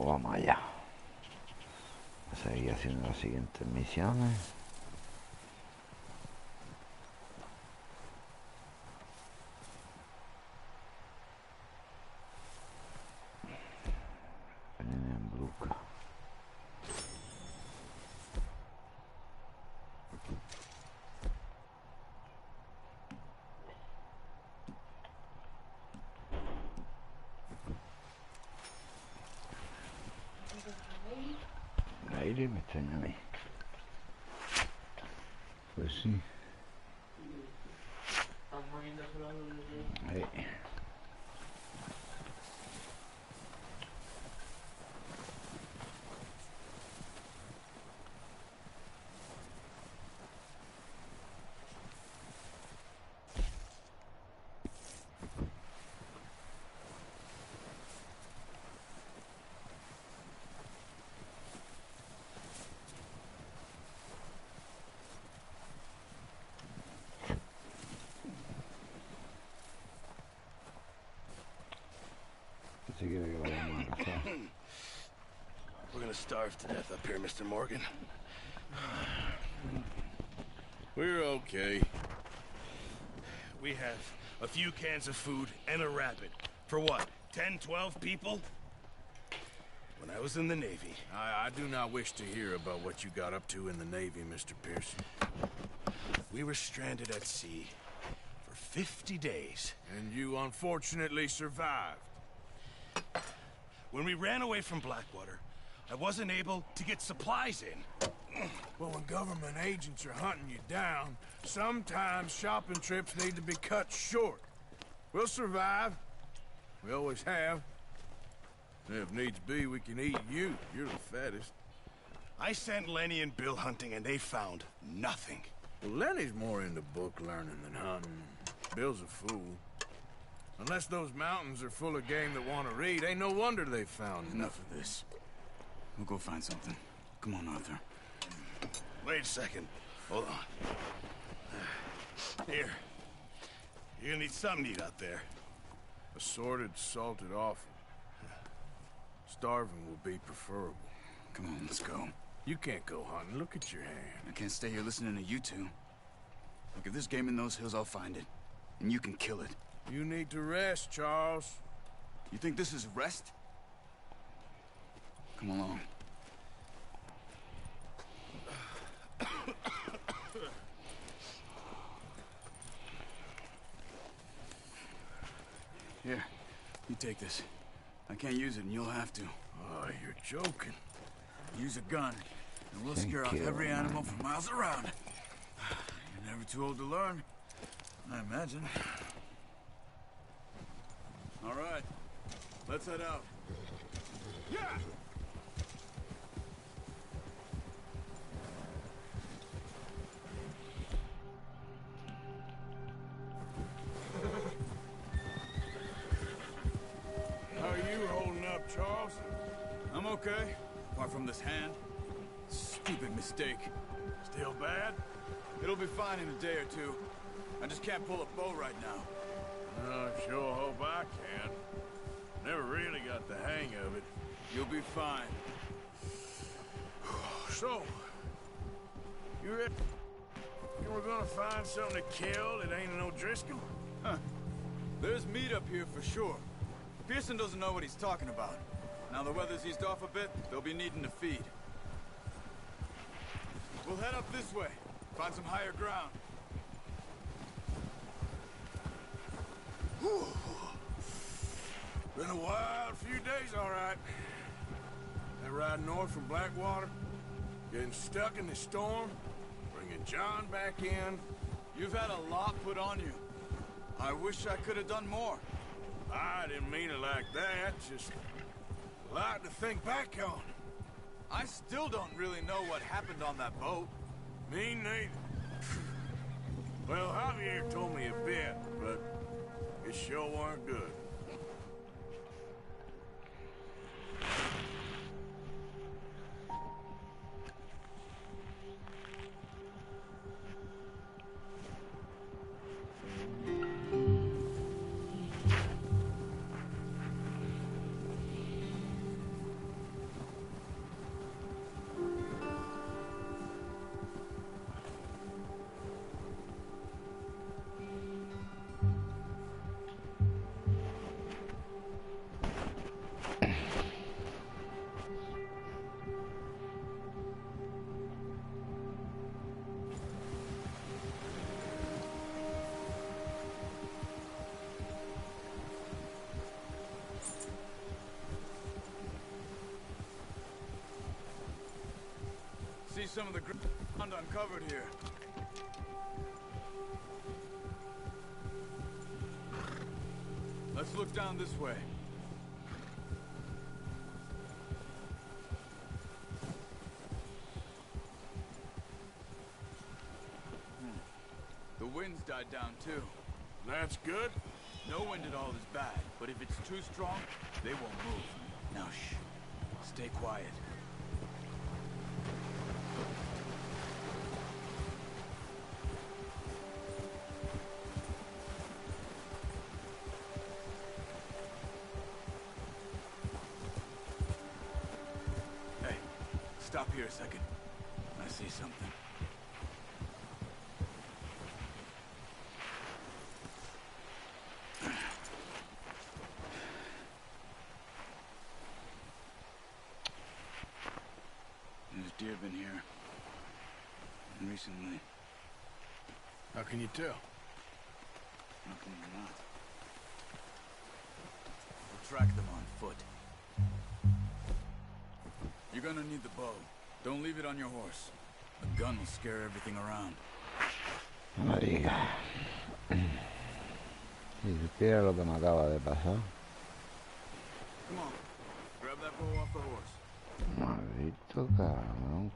Pues vamos allá. A seguir haciendo las siguientes misiones. Veneno en bruca. Aire me extraña a mí. Pues sí. Ahí. We're gonna starve to death up here, Mr. Morgan. We're okay. We have a few cans of food and a rabbit. For what, 10, 12 people? When I was in the Navy... I do not wish to hear about what you got up to in the Navy, Mr. Pearson. We were stranded at sea for 50 days. And you unfortunately survived. When we ran away from Blackwater, I wasn't able to get supplies in. Well, when government agents are hunting you down, sometimes shopping trips need to be cut short. We'll survive. We always have. If needs be, we can eat you. You're the fattest. I sent Lenny and Bill hunting, and they found nothing. Well, Lenny's more into book learning than hunting. Bill's a fool. Unless those mountains are full of game that want to read, ain't no wonder they found Enough of this. We'll go find something. Come on, Arthur. Wait a second. Hold on. Here. You're gonna need something to eat out there. Assorted, salted offal. Starving will be preferable. Come on, let's go. You can't go hunting. Look at your hand. I can't stay here listening to you two. Look, if there's game in those hills, I'll find it. And you can kill it. You need to rest, Charles. You think this is rest? Come along. Here, you take this. I can't use it, and you'll have to. Oh, you're joking. Use a gun, and we'll scare off every animal for miles around. You're never too old to learn, I imagine. All right, let's head out. Yeah! How are you holding up, Charles? I'm okay, apart from this hand. Stupid mistake. Still bad? It'll be fine in a day or two. I just can't pull a bow right now. I sure hope I can. Never really got the hang of it. You'll be fine. So, you reckon we're gonna find something to kill that ain't no Driscoll? Huh. There's meat up here for sure. Pearson doesn't know what he's talking about. Now the weather's eased off a bit, they'll be needing to feed. We'll head up this way. Find some higher ground. Whew. Been a wild few days, all right. That ride north from Blackwater, getting stuck in the storm, bringing John back in. You've had a lot put on you. I wish I could have done more. I didn't mean it like that, just a lot to think back on. I still don't really know what happened on that boat. Me neither. Well, Javier told me a bit, but it sure weren't good. some of the ground uncovered here. Let's look down this way. The wind's died down too. That's good. No wind at all is bad, but if it's too strong, they won't move. Now shh. Stay quiet. Hey, stop here a second. I see something. There's deer been here. Recently. How can you tell? How can you not? We'll track them on foot. You're gonna need the bow. Don't leave it on your horse. A gun will scare everything around. Marica. Si supiera lo que me acaba de pasar. Come on. Grab that bow off the horse. Maldito cabrón.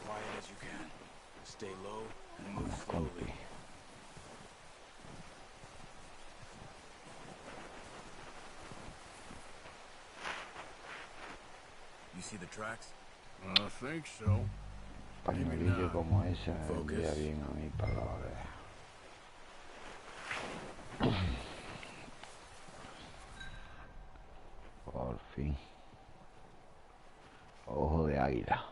Quiet as you can. Stay low and move slowly. You see the tracks? I think so. Pañuelillo como ese me vendría bien a mí para la oreja. Por fin. Ojo de águila.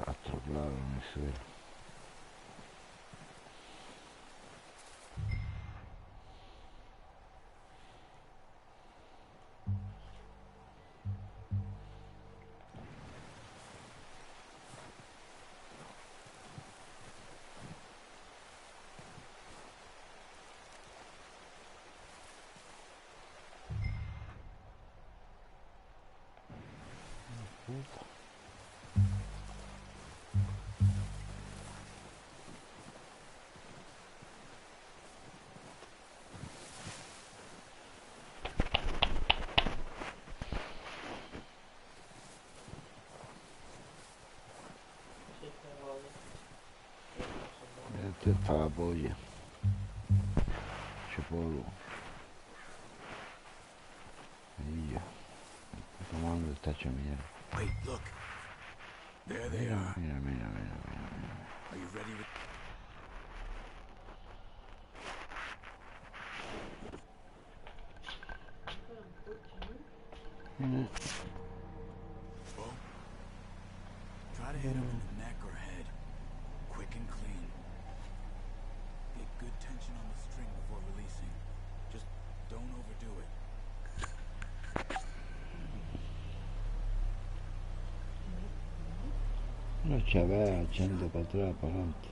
Rastro claro en el suelo. Puta. Este está la polla. Chupolo. Ahí ya. Está tomando esta hecho mierda. Wait, look. There they are. Mira, mira, mira, mira, mira. Are you ready with... Bo? Try to hit him in the neck or head. Quick and clean. Get good tension on the string before releasing. Just don't overdo it. Los chavales echando para atrás, para adelante.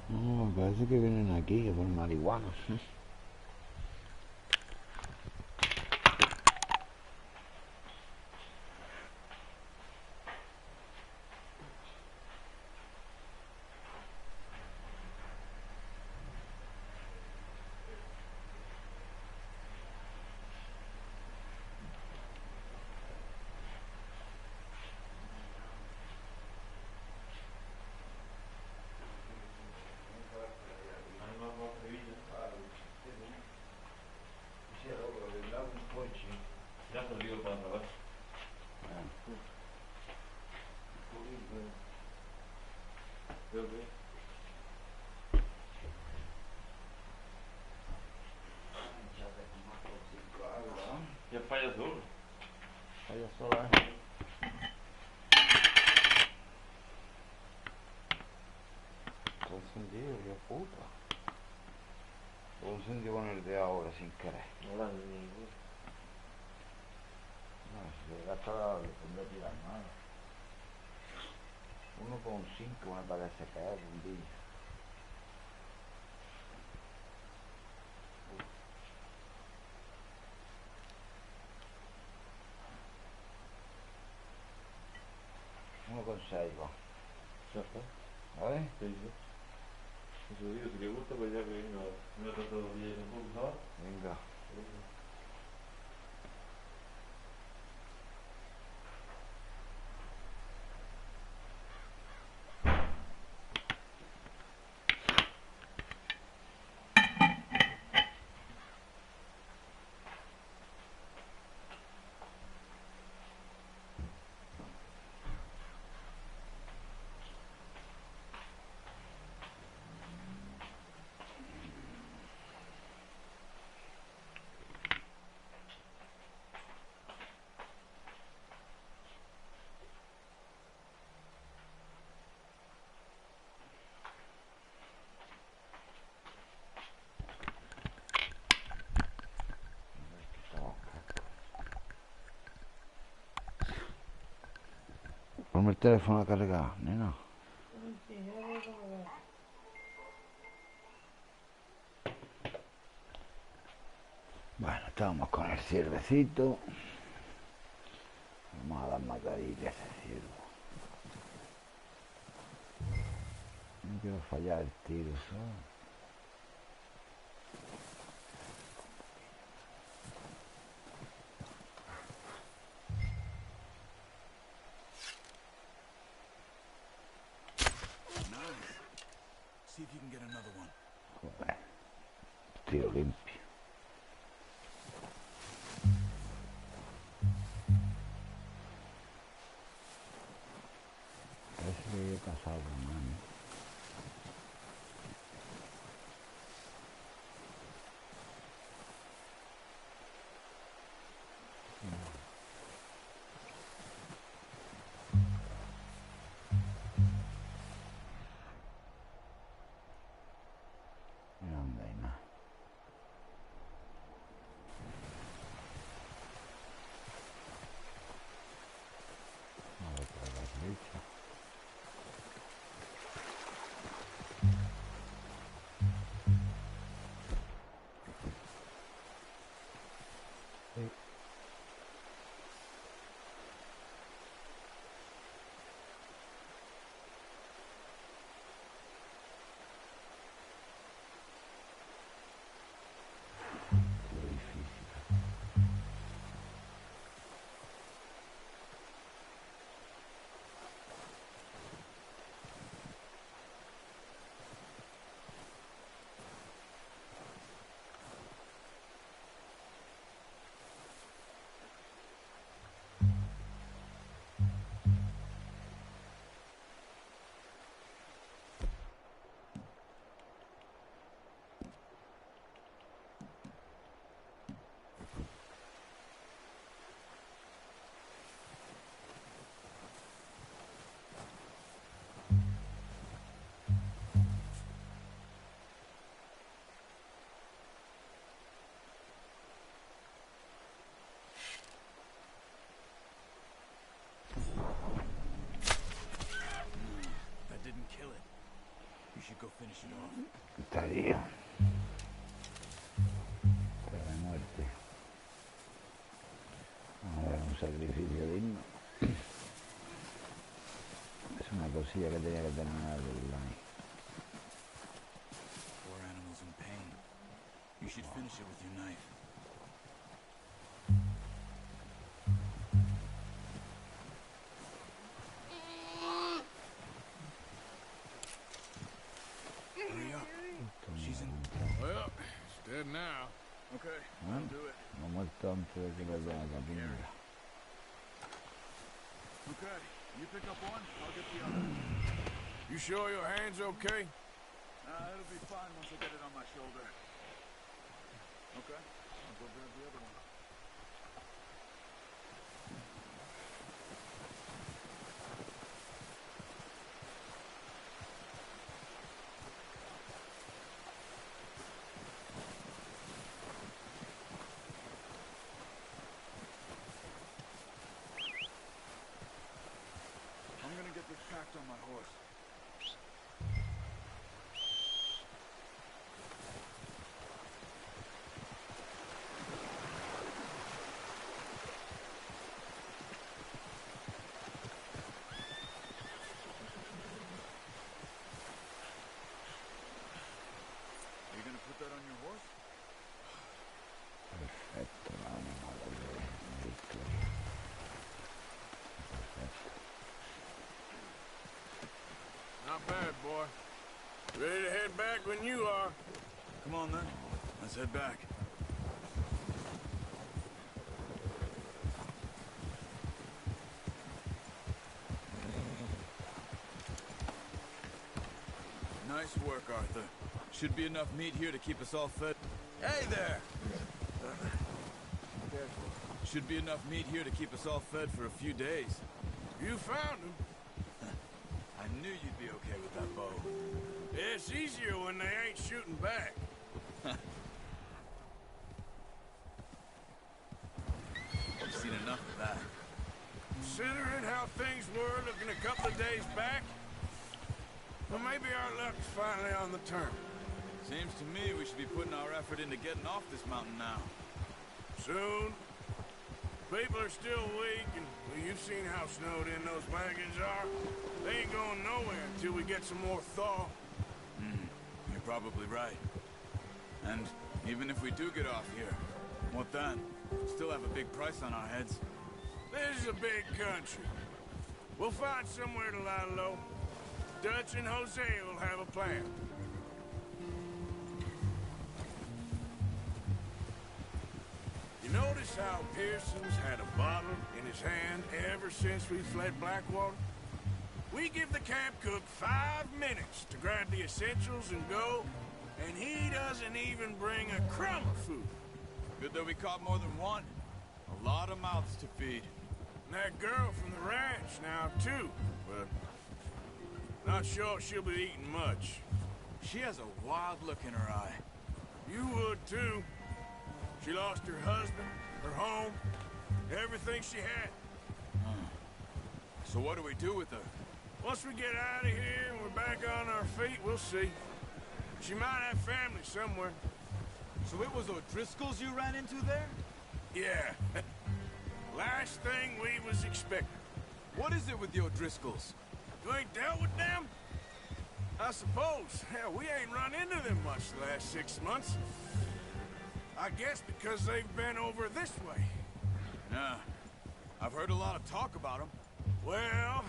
No, parece que vienen aquí por marihuana. Hola. Está encendido, yo puta. Lo encendió con el de ahora sin querer. Hola, amigo. No, si le gasta la de tirar nada. 1,5 me parece que es un día. Uno con 6 va. Ya está. ¿Sabes? Sí, sí. Eso digo, si le gusta, pues ya que venga. No está todo bien tampoco, ¿sabes? Venga. Ponme el teléfono a cargar, nena. Bueno, estamos con el ciervecito. Vamos a dar mascarilla a ese ciervo. No quiero fallar el tiro, ¿sabes? See if you can get another one. Joder, tiro limpio. Parece que he pasado con mano. Mira dónde hay más. A ver por la derecha. Sí. Lo difícil. That didn't kill it. You should go finish it off. Estaría. Pero de muerte. Vamos a ver un sacrificio digno. Es una cosilla que tenía que terminar de online. Poor animal's in pain. You should finish it with your knife. Hurry up. She's in. Well, it's dead now. Okay, I'll do it. No ha muerto antes de que lo vean la primera. Okay, you pick up one, I'll get the other. You sure your hand's okay? It'll be fine once I get it on my shoulder. Okay, I'll go grab the other one. packed on my horse. Are you gonna put that on your horse? Perfetto, mamma mia, Hitler. Perfetto. Not bad, boy. Ready to head back when you are. Come on then. Let's head back. Nice work, Arthur. Should be enough meat here to keep us all fed. Hey there! Should be enough meat here to keep us all fed for a few days. You found him. I knew you'd be okay with that bow. It's easier when they ain't shooting back. I've seen enough of that. Considering how things were looking a couple of days back, well, maybe our luck's finally on the turn. Seems to me we should be putting our effort into getting off this mountain now. Soon. People are still weak, and well, you've seen how snowed in those wagons are. They ain't going nowhere until we get some more thaw. You're probably right. And even if we do get off here, what then? Still have a big price on our heads. This is a big country. We'll find somewhere to lie low. Dutch and Jose will have a plan. You notice how Pearson's had a bottle in his hand ever since we fled Blackwater? We give the camp cook 5 minutes to grab the essentials and go, and he doesn't even bring a crumb of food. Good that we caught more than one. A lot of mouths to feed. And that girl from the ranch now, too, but not sure she'll be eating much. She has a wild look in her eye. You would, too. She lost her husband, her home, everything she had. So what do we do with her? Once we get out of here and we're back on our feet, we'll see. She might have family somewhere. So it was O'Driscoll's you ran into there? Yeah. Last thing we was expecting. What is it with the O'Driscolls? You ain't dealt with them? I suppose. Hell, we ain't run into them much the last 6 months. I guess because they've been over this way. Nah. I've heard a lot of talk about them. Well,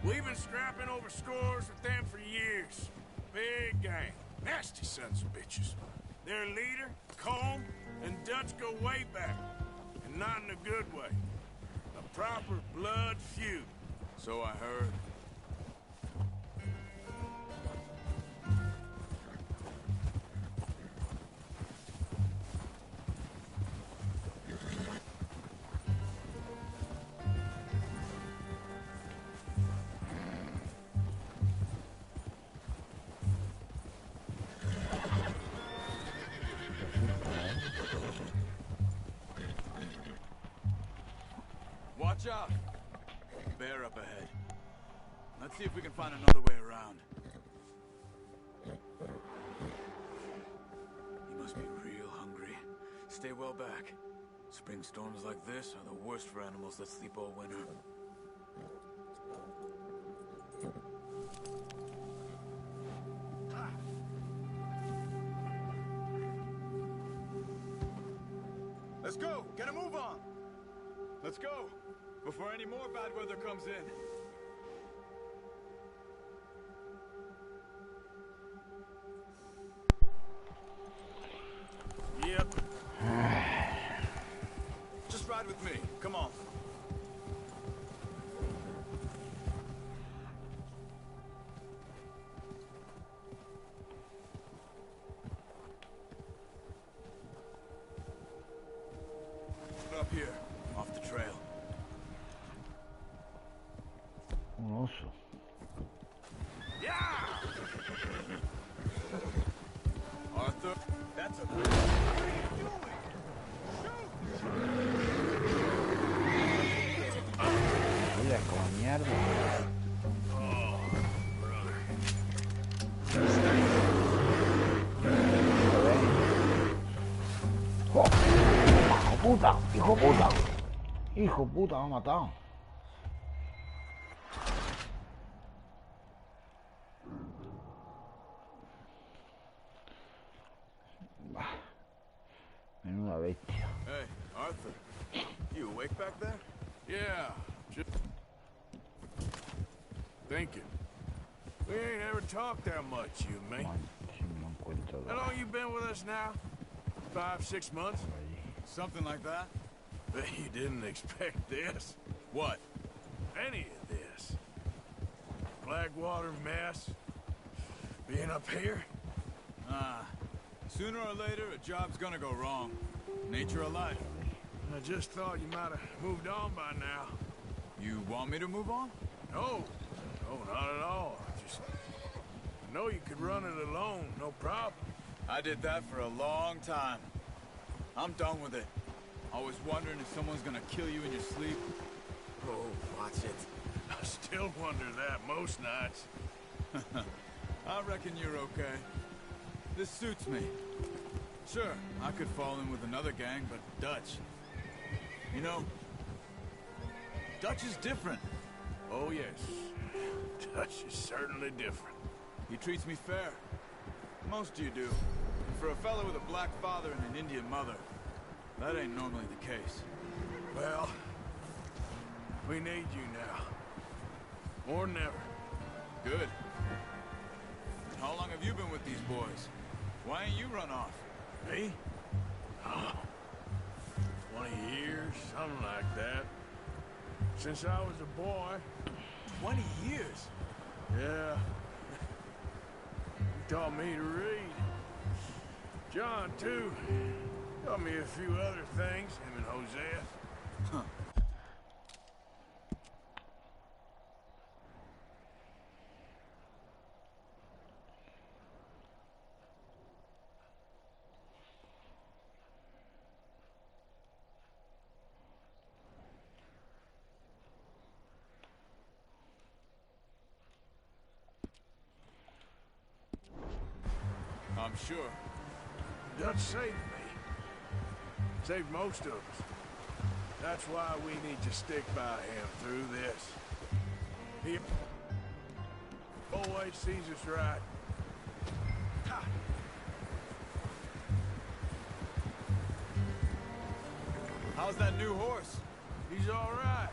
we've been scrapping over scores with them for years. Big gang. Nasty sons of bitches. Their leader, Colm, and Dutch go way back. And not in a good way. A proper blood feud. So I heard. Watch out! Bear up ahead. Let's see if we can find another way around. You must be real hungry. Stay well back. Spring storms like this are the worst for animals that sleep all winter. Let's go! Get a move on! Let's go! Before any more bad weather comes in. Yep. Just ride with me. Come on. Up here, off the trail. Un oso. Yeah! Arthur, that's a... What are you doing? Shoot! Oye, mira como mierda. Oh, brother. ¡Oh! ¡Hijo puta! ¡Hijo puta! ¡Hijo puta! Me ha matado. Menuda bestia. Hey, Arthur. You awake back there? Yeah, just thinking. We ain't ever talked that much, you and me. Man, si no encuentro How long you been with us now? 5, 6 months? Something like that? Bet you didn't expect this. What? Any of this. Blackwater mess. Being up here? Sooner or later, a job's gonna go wrong. Nature of life. I just thought you might have moved on by now. You want me to move on? No. No, not at all. I know you could run it alone, no problem. I did that for a long time. I'm done with it. Always wondering if someone's gonna kill you in your sleep. Oh, watch it. I still wonder that most nights. I reckon you're okay. This suits me. Sure, I could fall in with another gang, but Dutch... You know, Dutch is different. Oh, yes. Dutch is certainly different. He treats me fair. Most of you do. And for a fellow with a black father and an Indian mother, that ain't normally the case. Well, we need you now. More than ever. Good. How long have you been with these boys? Why ain't you run off? Me? Oh, 20 years, something like that. Since I was a boy. 20 years? Yeah. He taught me to read. John, too. Taught me a few other things, him and Hosea. Huh. I'm sure. Dutch saved me. Saved most of us. That's why we need to stick by him through this. He always sees us right. Ha! How's that new horse? He's all right.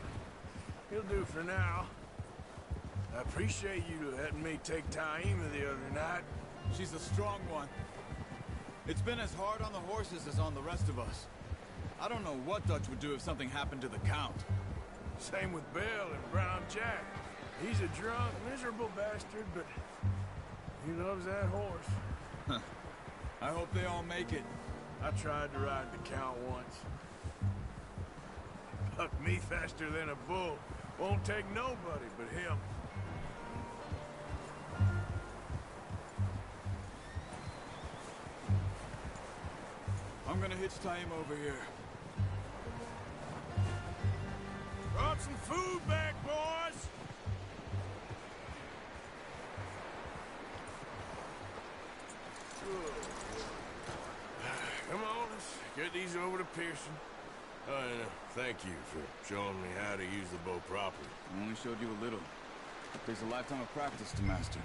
He'll do for now. I appreciate you letting me take Taima the other night. She's a strong one. It's been as hard on the horses as on the rest of us. I don't know what Dutch would do if something happened to the Count. Same with Bill and Brown Jack. He's a drunk, miserable bastard, but he loves that horse. I hope they all make it. I tried to ride the Count once. Bucked me faster than a bull. Won't take nobody but him. I'm gonna hitch Taima over here. Brought some food back, boys! Come on, let's get these over to Pearson. And thank you for showing me how to use the bow properly. I only showed you a little. It takes a lifetime of practice to master.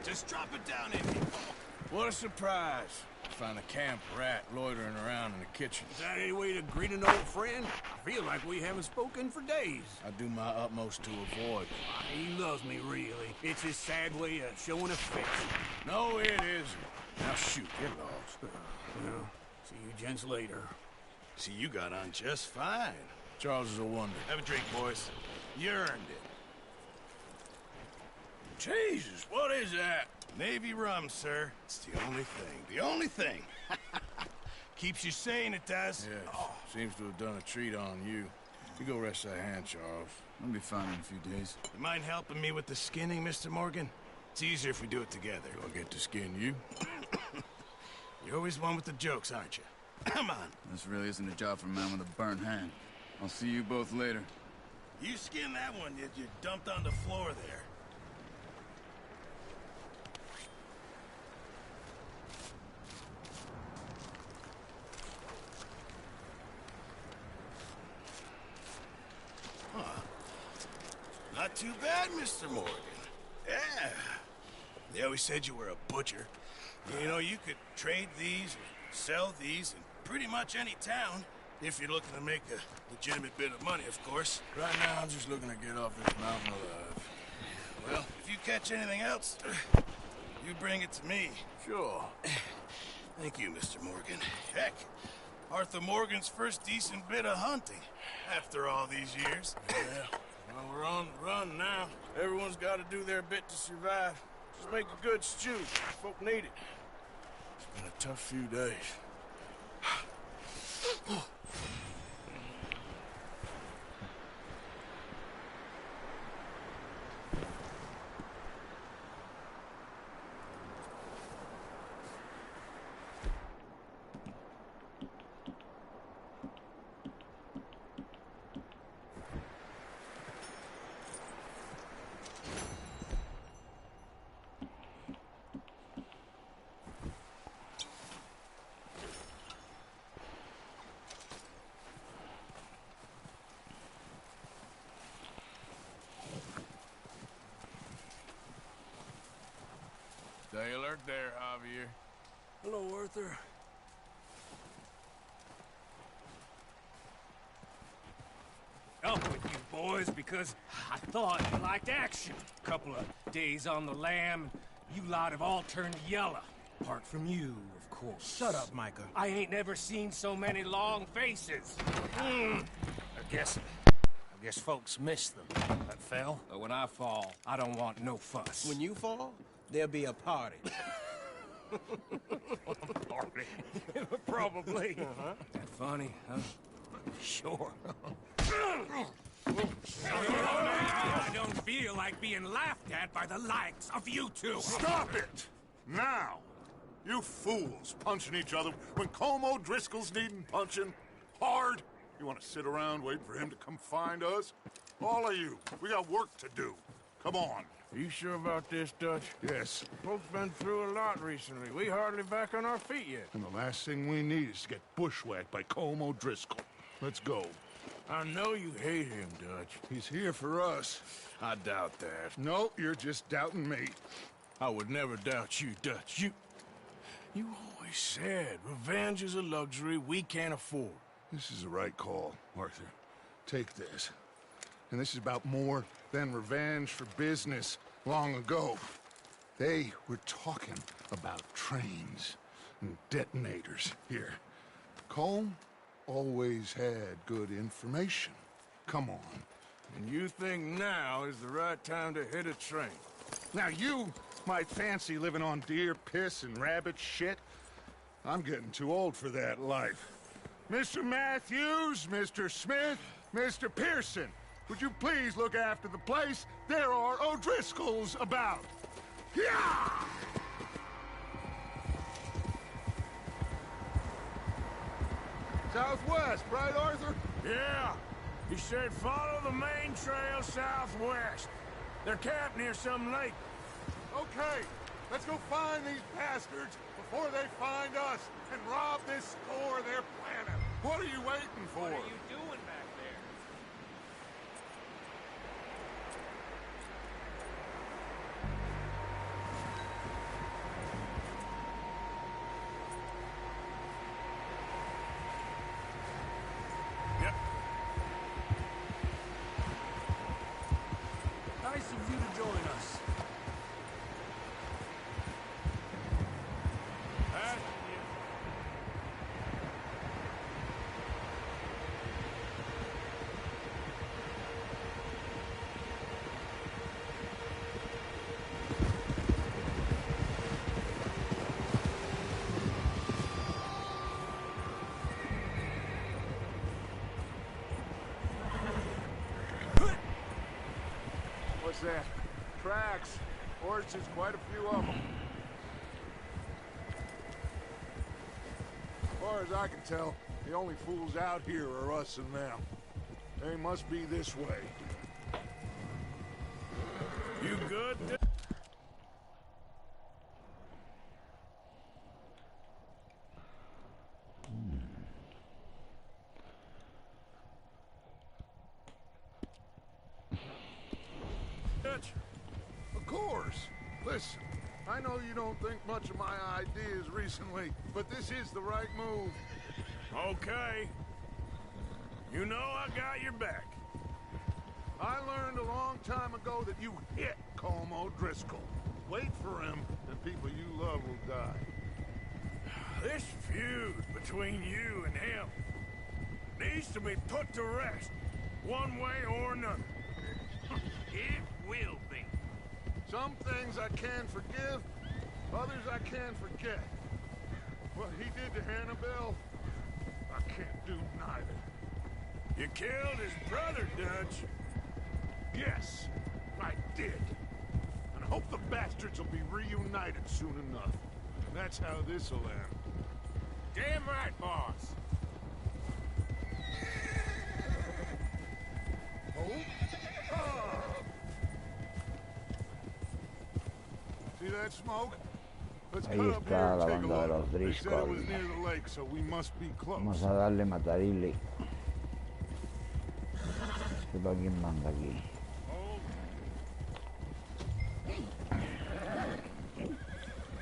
Just drop it down in here. What a surprise. Find a camp rat loitering around in the kitchen. Is that any way to greet an old friend? I feel like we haven't spoken for days. I do my utmost to avoid. He loves me, really. It's his sad way of showing affection. No, it isn't. Now shoot, get lost. Well, see you gents later. See, you got on just fine. Charles is a wonder. Have a drink, boys. You earned it. Jesus, what is that? Navy rum, sir. It's the only thing. The only thing. Keeps you sane, it does. Yes, seems to have done a treat on you. You go rest that hand, Charles. I'll be fine in a few days. You mind helping me with the skinning, Mr. Morgan? It's easier if we do it together. Do I get to skin you? You're always one with the jokes, aren't you? Come on. This really isn't a job for a man with a burnt hand. I'll see you both later. You skinned that one that you dumped on the floor there. Not too bad, Mr. Morgan. Yeah. They always said you were a butcher. You know, you could trade these or sell these in pretty much any town, if you're looking to make a legitimate bit of money, of course. Right now, I'm just looking to get off this mountain alive. Well, if you catch anything else, you bring it to me. Sure. Thank you, Mr. Morgan. Heck, Arthur Morgan's first decent bit of hunting after all these years. Yeah. Well, we're on the run now. Everyone's got to do their bit to survive. Just make a good stew. Folk need it. It's been a tough few days. Stay alert there, Javier. Hello, Arthur. Up with you boys because I thought you liked action. Couple of days on the lam, you lot have all turned yellow. Apart from you, of course. Shut up, Micah. I ain't never seen so many long faces. I guess folks miss them. That fell. But when I fall, I don't want no fuss. When you fall, there'll be a party. Party. Probably. That funny, huh? Sure. I don't feel like being laughed at by the likes of you two. Stop it! Now! You fools punching each other when Como Driscoll's needing punching. Hard! You want to sit around waiting for him to come find us? All of you, we got work to do. Come on. Are you sure about this, Dutch? Yes. Folks been through a lot recently. We hardly back on our feet yet. And the last thing we need is to get bushwhacked by Como Driscoll. Let's go. I know you hate him, Dutch. He's here for us. I doubt that. No, you're just doubting me. I would never doubt you, Dutch. You always said revenge is a luxury we can't afford. This is the right call, Arthur. Take this. And this is about more than revenge for business long ago. They were talking about trains and detonators here. Colm always had good information. Come on. And you think now is the right time to hit a train? Now you might fancy living on deer piss and rabbit shit. I'm getting too old for that life. Mr. Matthews, Mr. Smith, Mr. Pearson, would you please look after the place? There are O'Driscolls about. Yeah! Southwest, right, Arthur? Yeah. He said follow the main trail southwest. They're camped near some lake. Okay, let's go find these bastards before they find us and rob this store of their planet. What are you waiting for? What are you doing back there? Yep. Nice of you to join us. What's that? Tracks. Horses, quite a few of them. As far as I can tell, the only fools out here are us and them. They must be this way. You good? Dutch? Of course. Listen, I know you don't think much of my ideas recently, but this is the right move. Okay. You know I got your back. I learned a long time ago that you hit Colm O'Driscoll. Wait for him, and people you love will die. This feud between you and him needs to be put to rest, one way or another. It will be. Some things I can forgive, others I can forget. What he did to Annabelle, I can't do neither. You killed his brother, Dutch. Yes, I did. And I hope the bastards will be reunited soon enough. That's how this'll end. Damn right, boss. Oh? Ah! See that smoke? Let's cut Ahí up here está and la take a banda de look. los They said it was Driscoll. near the lake, so we must be close. Vamos a darle matarile. Sepa quién manda aquí.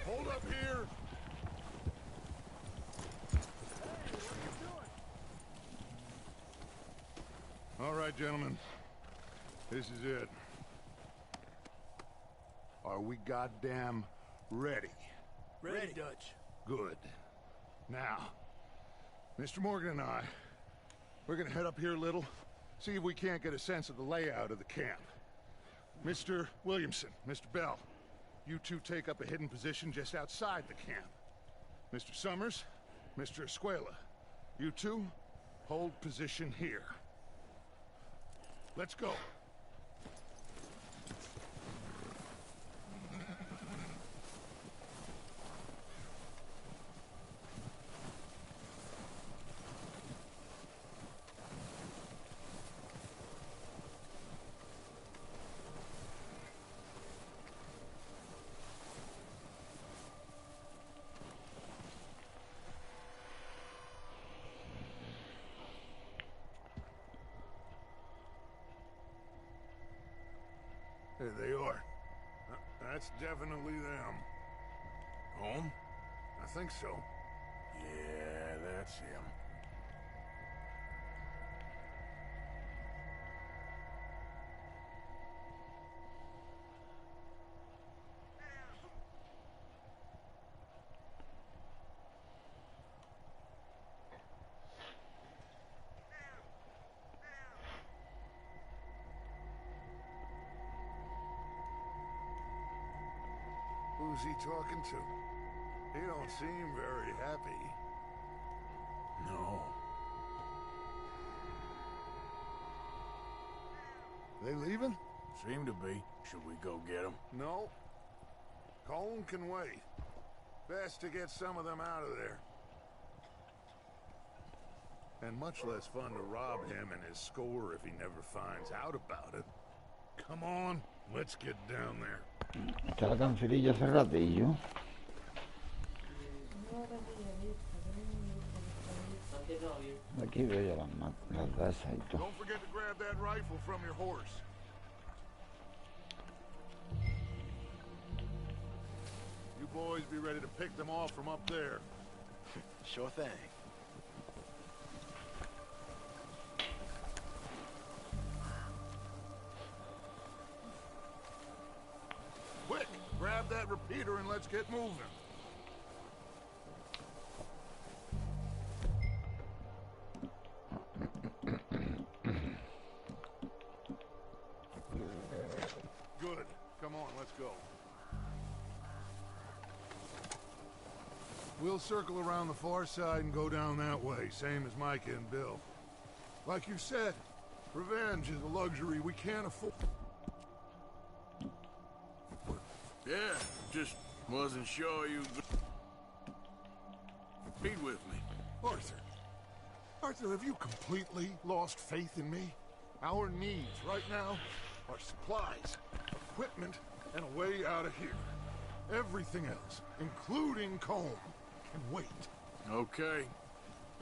Hold up here. All right, gentlemen. This is it. Are we goddamn ready? Ready, Dutch. Good. Now, Mr. Morgan and I, we're gonna head up here a little, see if we can't get a sense of the layout of the camp. Mr. Williamson, Mr. Bell, you two take up a hidden position just outside the camp. Mr. Summers, Mr. Escuela, you two hold position here. Let's go. There they are. That's definitely them. Home? I think so. Yeah, that's him. Who's he talking to? He don't seem very happy. No. They leaving? Seem to be. Should we go get him? No. Colm can wait. Best to get some of them out of there. And much less fun to rob him and his score if he never finds out about it. Come on, let's get down there. Está la cancerilla hace ratillo. Aquí veo ya las casas y todo. Don't forget to grab that rifle from your horse. You boys be ready to pick them off from up there. Sure thing. Quick, grab that repeater and let's get moving. Good. Come on, let's go. We'll circle around the far side and go down that way, same as Micah and Bill. Like you said, revenge is a luxury we can't afford. Yeah, just wasn't sure you agreed with me. Arthur. Arthur, have you completely lost faith in me? Our needs right now are supplies, equipment, and a way out of here. Everything else, including Colm, can wait. Okay.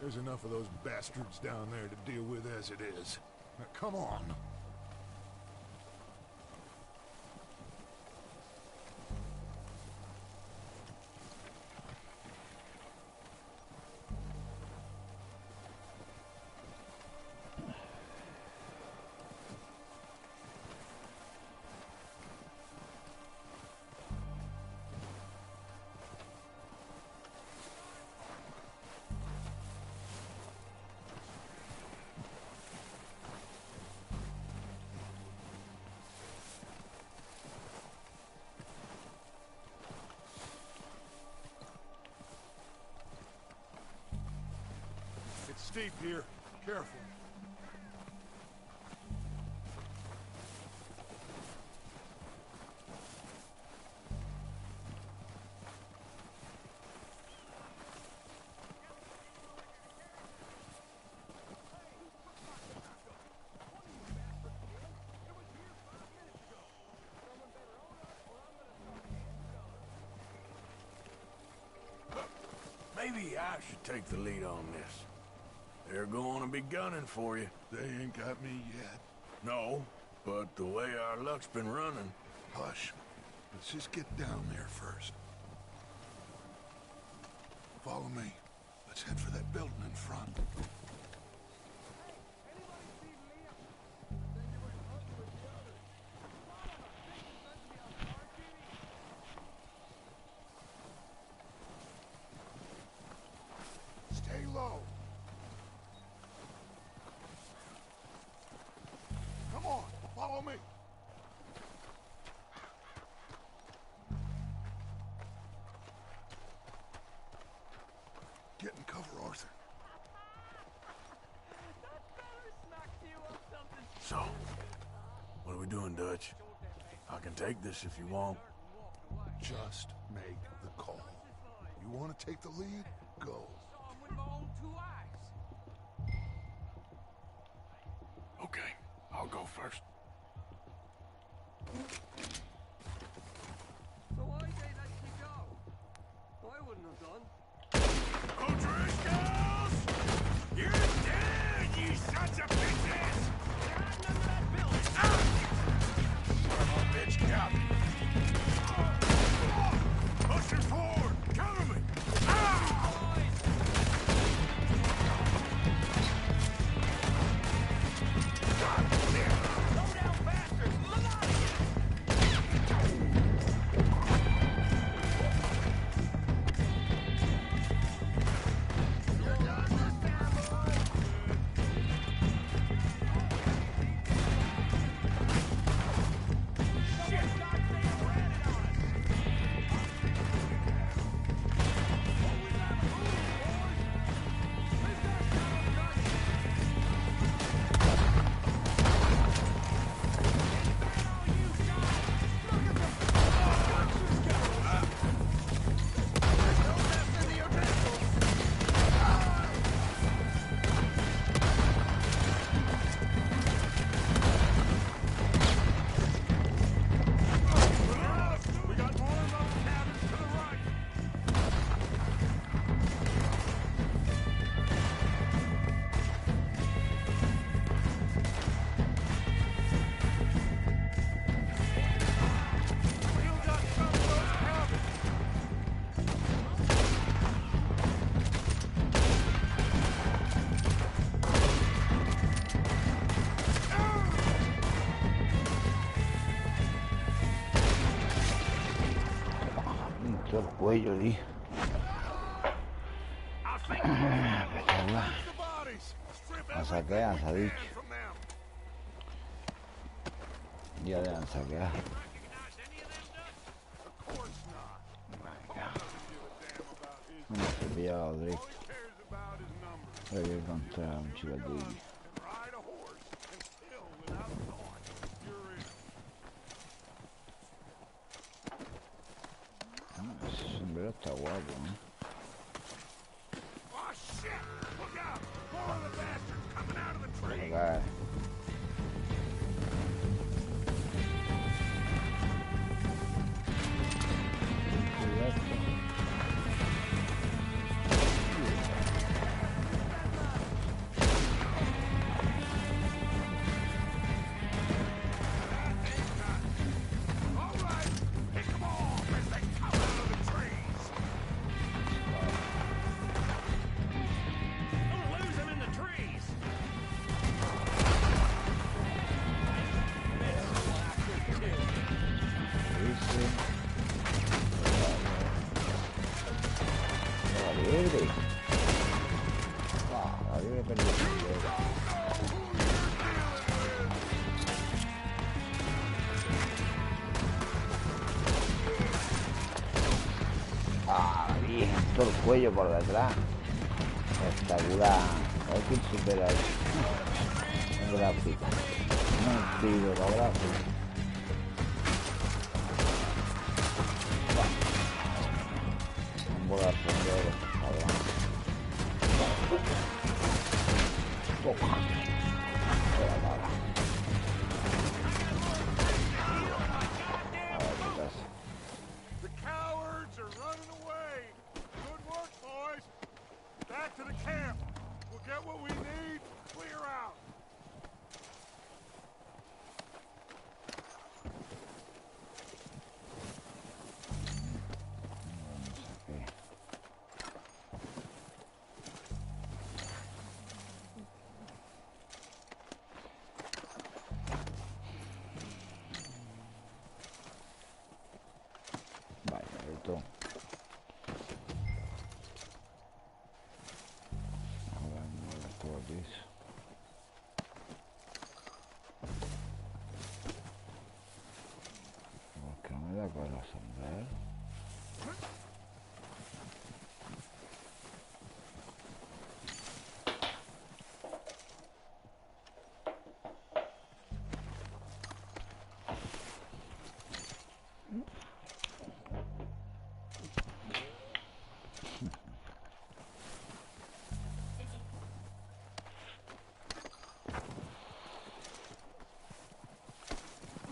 There's enough of those bastards down there to deal with as it is. Now, come on. It's steep here. Careful. Maybe I should take the lead on this. They're going to be gunning for you. They ain't got me yet. No, but the way our luck's been running... Hush. Let's just get down there first. Follow me. Let's head for that building in front. Stay low. Come on, follow me. Get in cover, Arthur. So, what are we doing, Dutch? I can take this if you want. Just make the call. You want to take the lead? Go. Okay, I'll go first. So why did they let you go? I wouldn't have done. O'Driscolls! You're dead, you sons of bitches! Get out of that building! Son of a bitch, got me. Pushing forward! Cover me! El cuello, di. La saquean, se ha dicho. Ya deben saquear. No se pillaba Drake. Voy a encontrar un chivatillo. está guapo, ¿eh? Oh shit! Look out! More of the bastards coming out of the tree! Acá. All right, pick them off as they come out of the trees. Don't lose them in the trees! La liebre. La liebre perdió. Bien, todo el cuello por detrás. Espectacular. Hay que superar el gráfico. No pido los gráficos. Un bolazo de oro. Toma. Fuera, nada. A ver qué pasa. The cowards are running away. Good work, boys. Back to the camp. We'll get what we need. Clear out. Vaya, esto. Ahora no esto aquí. Porque no me da con la sombrero.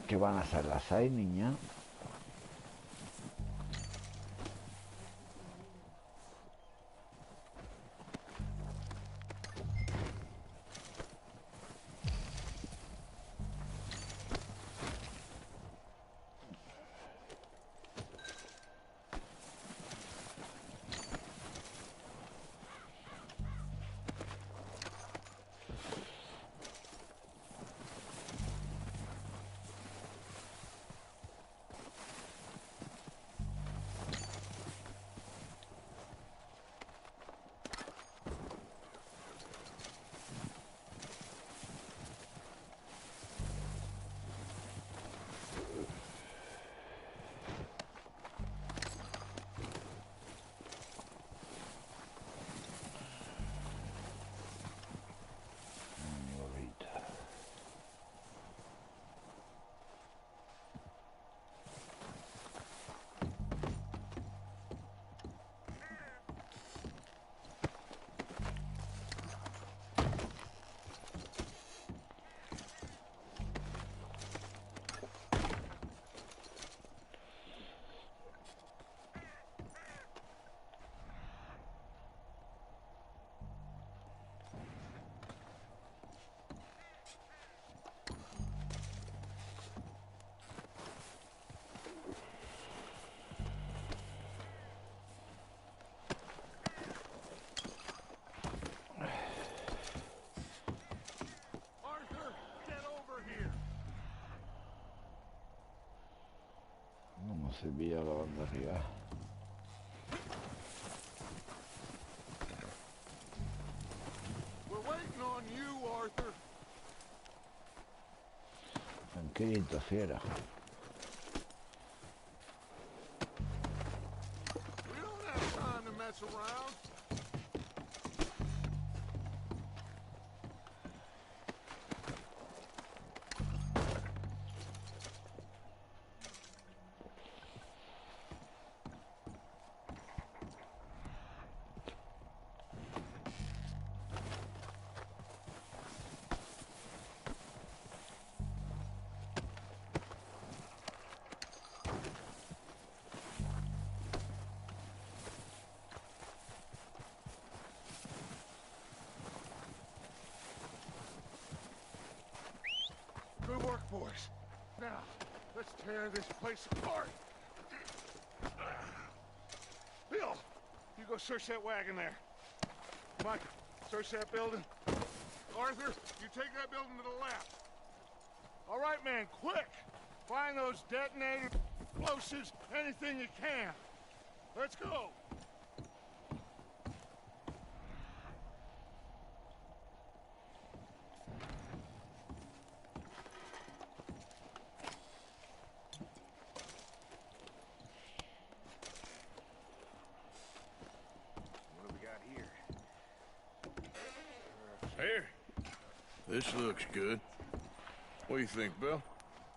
¿Qué van a hacer las 6, niña? Arthur, get over here. Vamos a pillar la banda arriba. We're waiting on you, Arthur. Tranquilito, fiera. We don't have time to mess around. boys. Now, let's tear this place apart. Bill, you go search that wagon there. Mike, search that building. Arthur, you take that building to the left. All right, man, quick! Find those detonators, explosives, anything you can. Let's go! What do we got here? Here. This looks good. What do you think, Bill?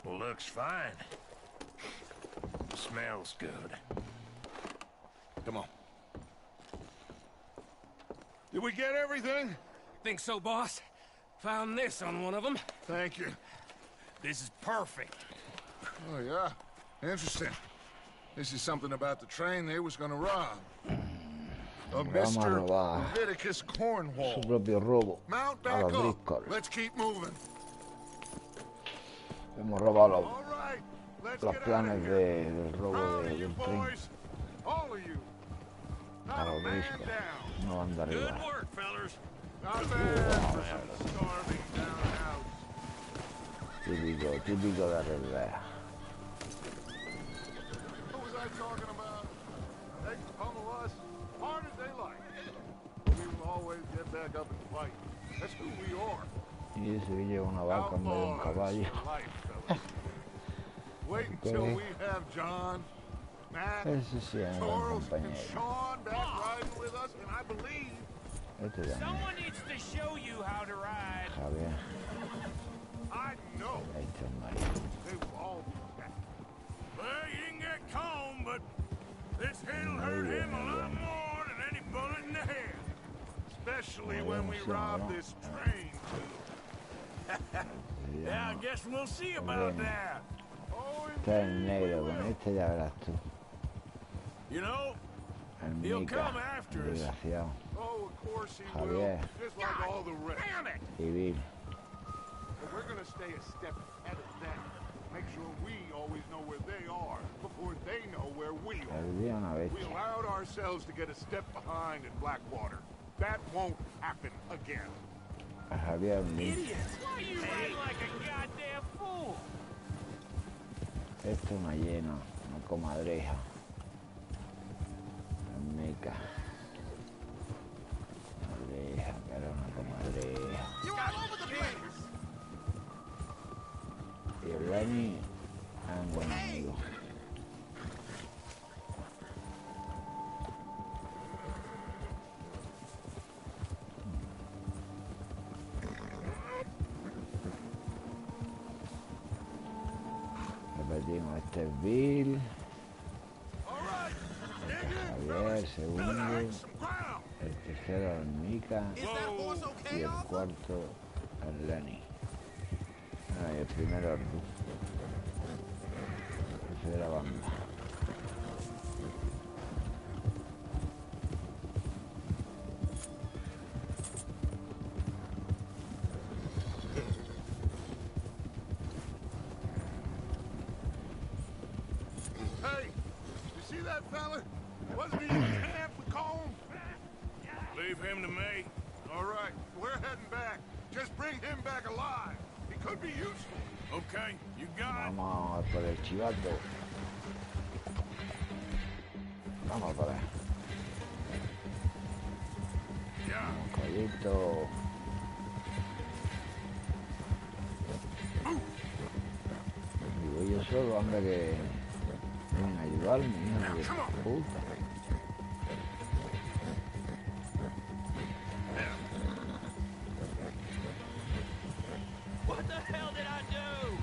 Looks fine. Smells good. Come on. Did we get everything? Think so, boss? Found this on one of them. Thank you. This is perfect. Oh, yeah? Interesting. This is something about the train they was gonna rob. Of Vamos a Mr. robar Leviticus su Cornwall. propio robo Mount a back los up. Driscoll. Let's keep moving. Hemos robado All right, let's los get out planes of here. del robo Proud of you, del tren boys. All of you. a Not a los man Driscoll. down. Una banda Good arriba. work, fellers. Not bad for some starving down house. Típico de Herrera. What was I talking about? They can pummel us hard as they like. But we will always get back up and fight. That's who we are. Y dice que lleva una vaca en vez de un Outlaws caballo. for life, fellas. Wait until we have John, Matt, Ese sí es un buen Charles, and compañero. Sean back riding with us, and I believe Este también. Someone needs to show you how to ride. Javier. I know Ahí está el marido. they will all be back. Well, you didn't get Combe, but this hit'll hurt him a lot more than any bullet in the head. Especially when we rob this train, too. Yeah, I guess we'll see about that. Oh, Está el indeed negro, we con will. este ya verás tú. You know, El he'll Mica, come after us. desgraciado. Oh, of course he Javier. will. Just like all the rest. Damn it! Y Bill. But we're gonna stay a step ahead of them. Make sure we always know where they are before they know where we are. Perdí una We bestia. allowed ourselves to get a step behind in Blackwater. That won't happen again. A Javier Bill. Why you ride like a goddamn fool? Esto es una llena, una comadreja. El Mica. Comadreja, que era una comadreja. Y el Lenny es un buen amigo. Repetimos, este es Bill, All right, dig in, Javier, fellas. segundo, Take some ground. el tercero el Mica y el cuarto el Lenny. Ah, y el primero el Ru. Ese de la banda. Hey, you see that fella? Wasn't he in camp with Colm? Leave him to me. All right, we're heading back. Just bring him back alive. He could be useful. Okay, you got it. Vamos a por el chivato. Vamos por ahí. Yeah. Collito. Digo yo solo, anda que vienen a ayudarme, hija de puta. What the hell did I do?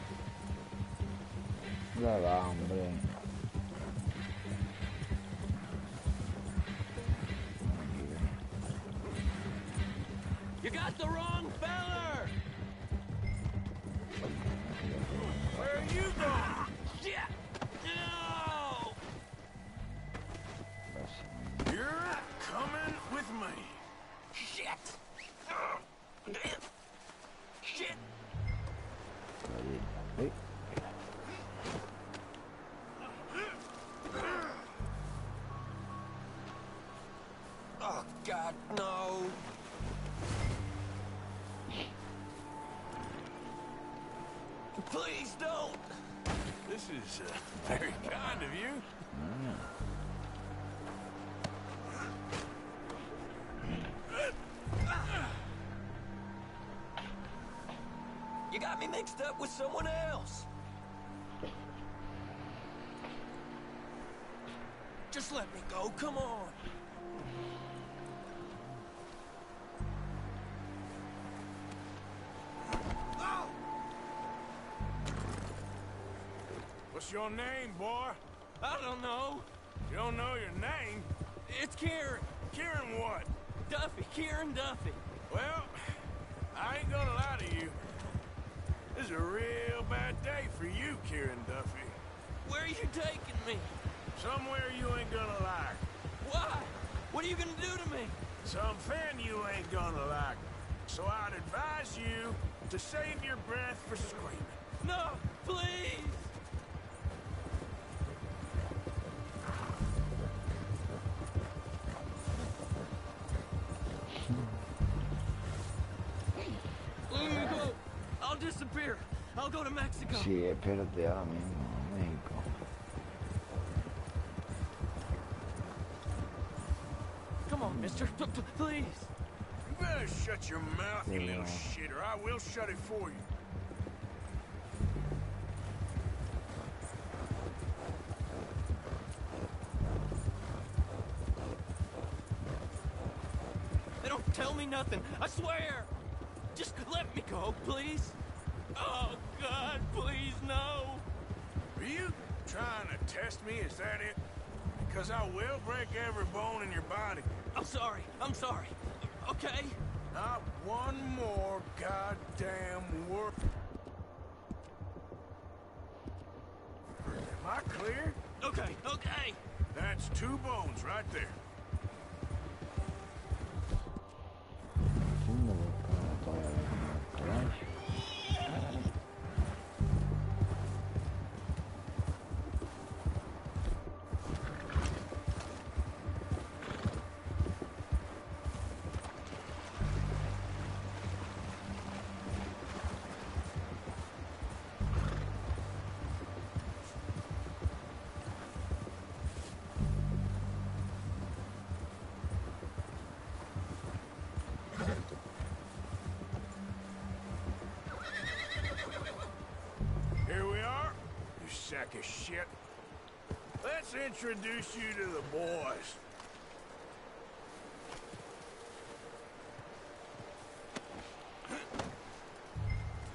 Ya va, hombre. You got the wrong feller! Where are you going? Shit! No! You're coming with me. Shit! Shit! Sí. Oh, God, no. Please don't. This is very kind of you. You got me mixed up with someone else. Just let me go, come on. What's your name, boy? I don't know. You don't know your name? It's Kieran. Kieran what? Duffy, Kieran Duffy. Well, I ain't gonna lie to you. This is a real bad day for you, Kieran Duffy. Where are you taking me? Somewhere you ain't gonna like. Why? What are you gonna do to me? Something you ain't gonna like. So I'd advise you to save your breath for screaming. No, please. Let me go. I'll disappear. I'll go to Mexico. Sí, espérate ahora mismo, México. Come on, mister. Please. You better shut your mouth, you little shit, or I will shut it for you. They don't tell me nothing. I swear. Just let me go, please. Oh, God, please, no. Are you trying to test me? Is that it? Because I will break every bone in your body. I'm sorry. I'm sorry. Okay? Not one more goddamn word. Am I clear? Okay, okay. That's 2 bones right there. Here we are, you sack of shit. Let's introduce you to the boys.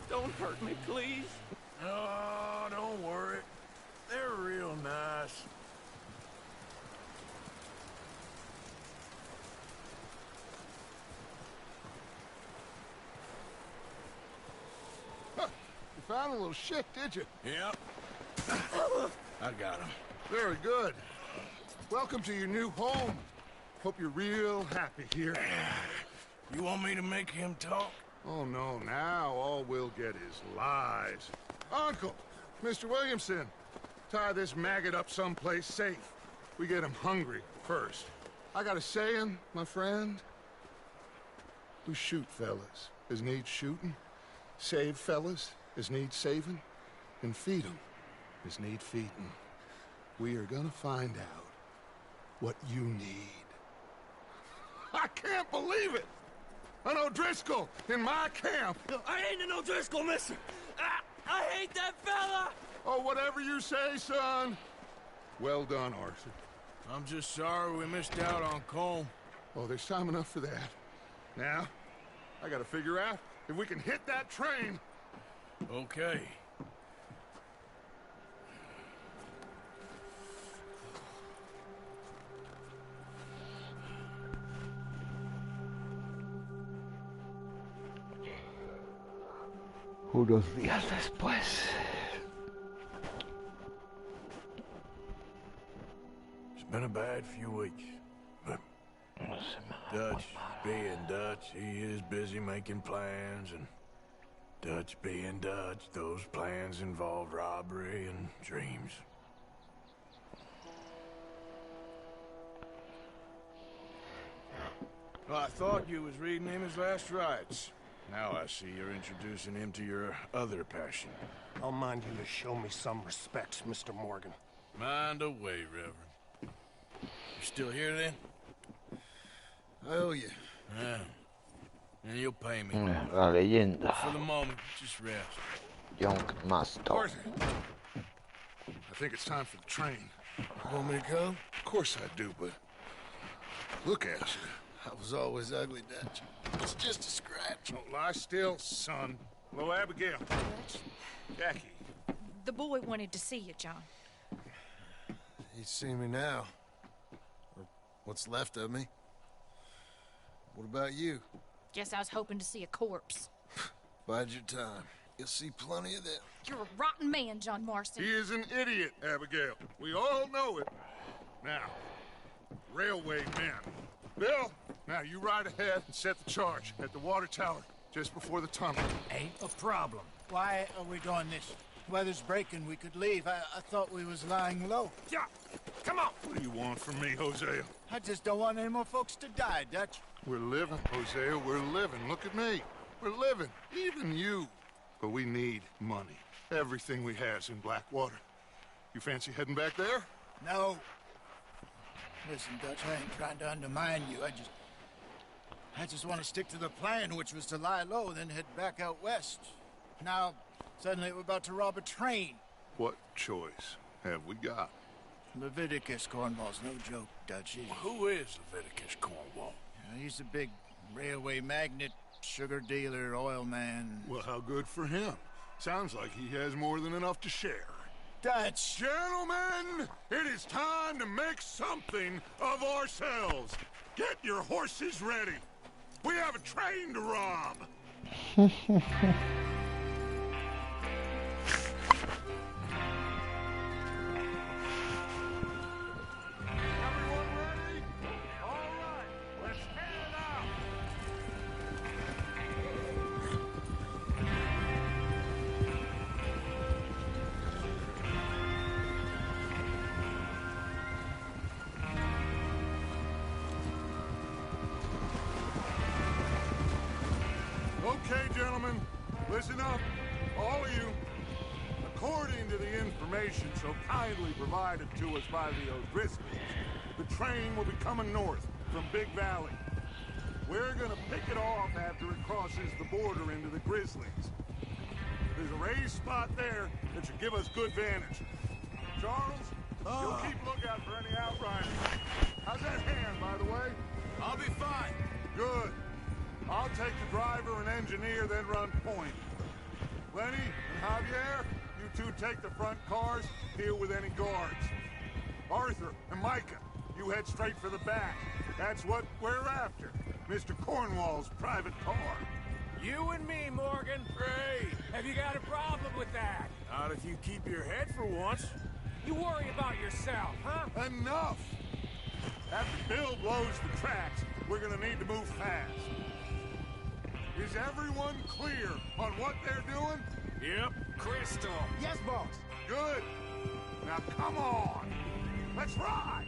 Don't hurt me, please. Oh, don't worry. They're real nice. Huh. You found a little shit, did you? Yep. I got him. Very good. Welcome to your new home. Hope you're real happy here. You want me to make him talk? Oh, no, now all we'll get is lies. Uncle, Mr. Williamson, tie this maggot up someplace safe. We get him hungry first. I got a saying, my friend. We shoot fellas as need shooting, save fellas as need saving, and feed 'em as need feeding. We are gonna find out what you need. I can't believe it! An O'Driscoll in my camp! I ain't an O'Driscoll, mister! I hate that fella! Oh, whatever you say, son. Well done, Arthur. I'm just sorry we missed out on Colm. Oh, there's time enough for that. Now, I gotta figure out if we can hit that train. Okay. Unos días después. It's been a bad few weeks. But Dutch, being Dutch, he is busy making plans, and Dutch being Dutch, those plans involved robbery and dreams. Well, I thought you was reading him his last rites. Now I see you're introducing him to your other passion. I'll mind you to show me some respect, Mr. Morgan. Mind away, Reverend. You still here, then? I owe you. Yeah. And you'll pay me. La leyenda. For the moment, just rest. Young Master. Arthur, I think it's time for the train. Want me to come? Of course I do, but look at you. I was always ugly, Dutch. It's just a scratch. Don't lie still, son. Hello, Abigail. Jackie. The boy wanted to see you, John. He's seen me now. Or what's left of me. What about you? Guess I was hoping to see a corpse. Bide your time. You'll see plenty of them. You're a rotten man, John Marston. He is an idiot, Abigail. We all know it. Now, railway men. Bill, now you ride ahead and set the charge at the water tower just before the tunnel. Ain't a problem. Why are we doing this? Weather's breaking, we could leave. I thought we was lying low. Yeah, come on. What do you want from me, Hosea? I just don't want any more folks to die, Dutch. We're living, Hosea, we're living. Look at me. We're living. Even you. But we need money. Everything we has in Blackwater. You fancy heading back there? No. Listen, Dutch, I ain't trying to undermine you. I just want to stick to the plan, which was to lie low, then head back out west. Now, suddenly we're about to rob a train. What choice have we got? Leviticus Cornwall's no joke, Dutch. Who is Leviticus Cornwall? He's a big railway magnate, sugar dealer, oil man. Well, how good for him. Sounds like he has more than enough to share. Dutch! Gentlemen, it is time to make something of ourselves. Get your horses ready. We have a train to rob. Everyone ready? All right, let's head out. Okay, gentlemen, listen up, all of you. According to the information so kindly provided to us by the O'Driscolls, the train will be coming north from Big Valley. We're gonna pick it off after it crosses the border into the Grizzlies. There's a raised spot there that should give us good vantage. Charles, you'll keep lookout for any outriders. How's that hand, by the way? I'll be fine. Good. I'll take the driver and engineer, then run point. Lenny and Javier, you two take the front cars, deal with any guards. Arthur and Micah, you head straight for the back. That's what we're after. Mr. Cornwall's private car. You and me, Morgan. Great. Have you got a problem with that? Not if you keep your head for once. You worry about yourself, huh? Enough! After Bill blows the tracks, we're gonna need to move fast. Is everyone clear on what they're doing? Yep. Crystal. Yes, boss. Good. Now come on. Let's ride.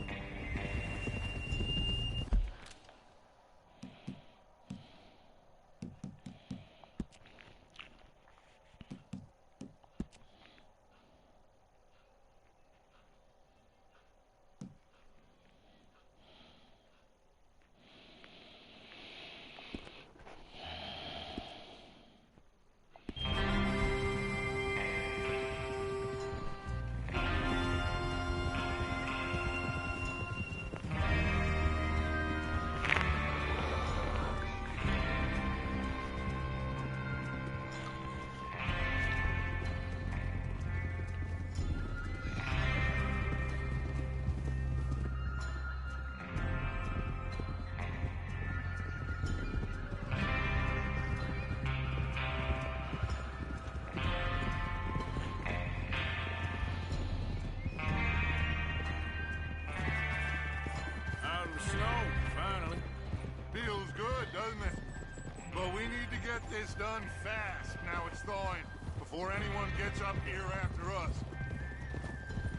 Well, we need to get this done fast. Now it's thawing, before anyone gets up here after us.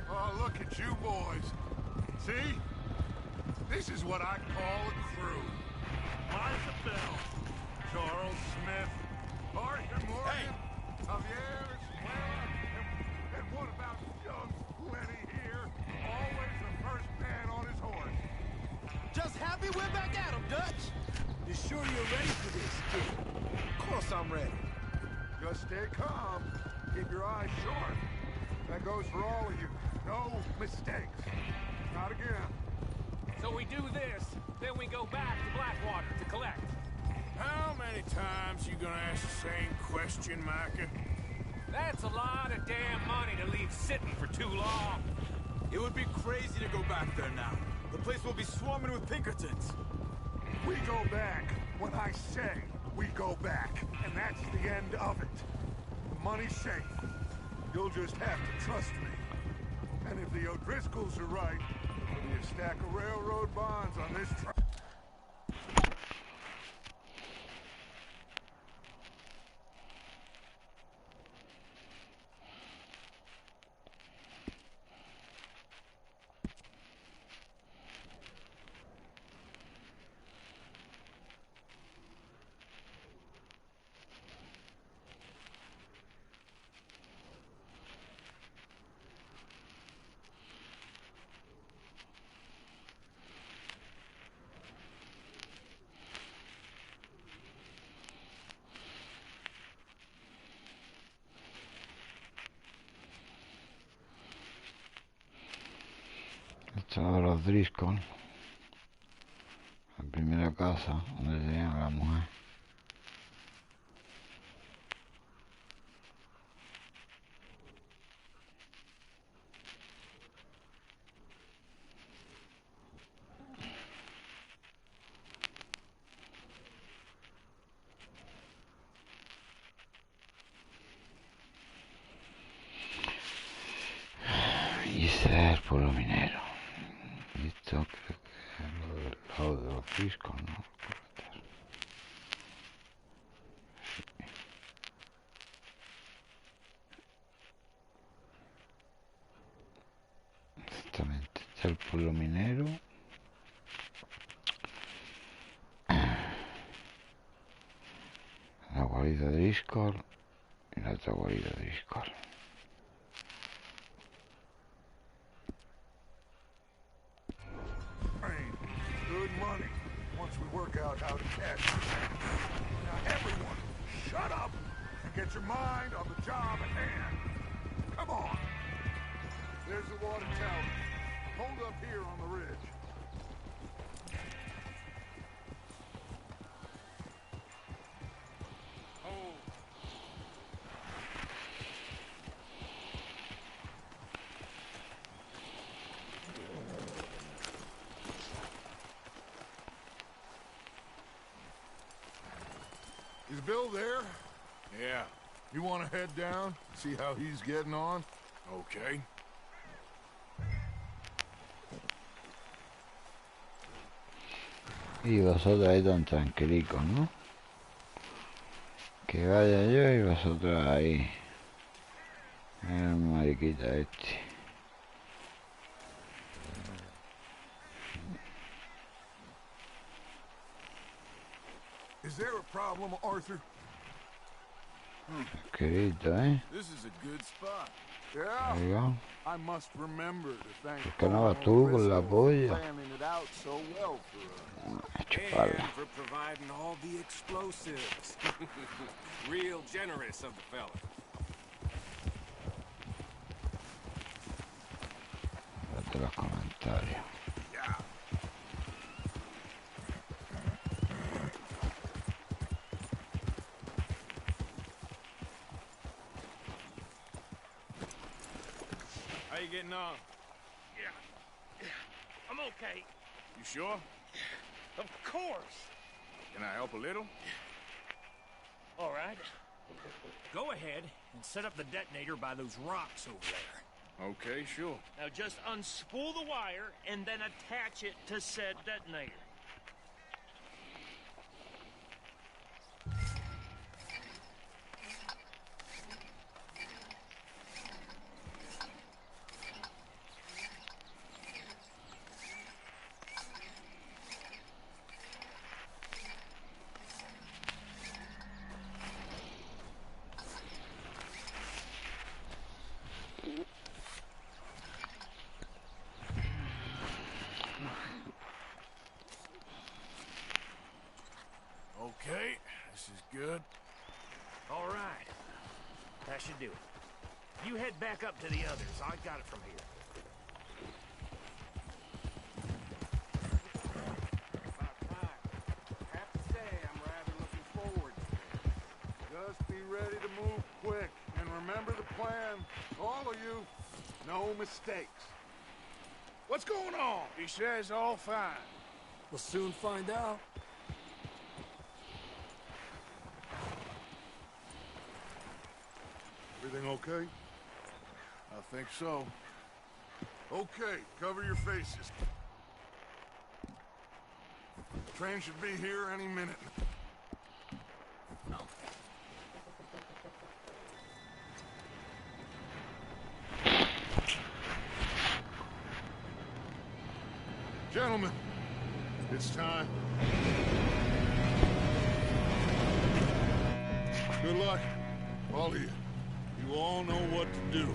Oh, look at you boys. See? This is what I call a crew. Martha Bell, Charles Smith, Arthur Morgan, Javier Escuela, and what about young Lenny here? Always the first man on his horse. Just happy we're back at 'em, Dutch. You sure you're ready for this, kid? Of course I'm ready. Just stay calm. Keep your eyes sharp. That goes for all of you. No mistakes. Not again. So we do this, then we go back to Blackwater to collect. How many times you gonna ask the same question, Micah? That's a lot of damn money to leave sitting for too long. It would be crazy to go back there now. The place will be swarming with Pinkertons. We go back when I say we go back, and that's the end of it. The money's safe. You'll just have to trust me. And if the O'Driscolls are right, there'll be a stack of railroad bonds on this truck. Esto de los Driscoll, la primera casa donde tenían a la mujer. Y ese es el pueblo minero. Y esto creo que es lo del lado de los discos, ¿no? Exactamente, este es el pueblo minero. La guarida de Driscoll y la otra guarida de Driscoll. Good money, once we work out how to cash it. Now everyone, shut up and get your mind on the job at hand. Come on. There's the water tower. Hold up here on the ridge. Is Bill there? Yeah. You want to head down, see how he's getting on? Okay. Y vosotros ahí tan tranquilicos, ¿no? Que vaya yo y vosotros ahí. Mira el mariquita este. Is there a problem, Arthur? Querido, ¿eh? This is a good spot. Yeah. Ahí va. I must remember to thank ¿Por qué no vas tú con la polla? planning it out so well for us. And Chuparla. for providing all the explosives. Real generous of the fella. Date los comentarios. Yeah. How you getting on? Yeah. I'm okay. You sure? Of course. Can I help a little? All right. Go ahead and set up the detonator by those rocks over there. Okay, sure. Now just unspool the wire and then attach it to said detonator. head back up to the others. I got it from here. About time. I have to say, I'm rather looking forward to it. Just be ready to move quick. And remember the plan. All of you, no mistakes. What's going on? He says all fine. We'll soon find out. Everything okay? I think so. Okay, cover your faces. Train should be here any minute. Gentlemen, it's time. Good luck, all of you. You all know what to do.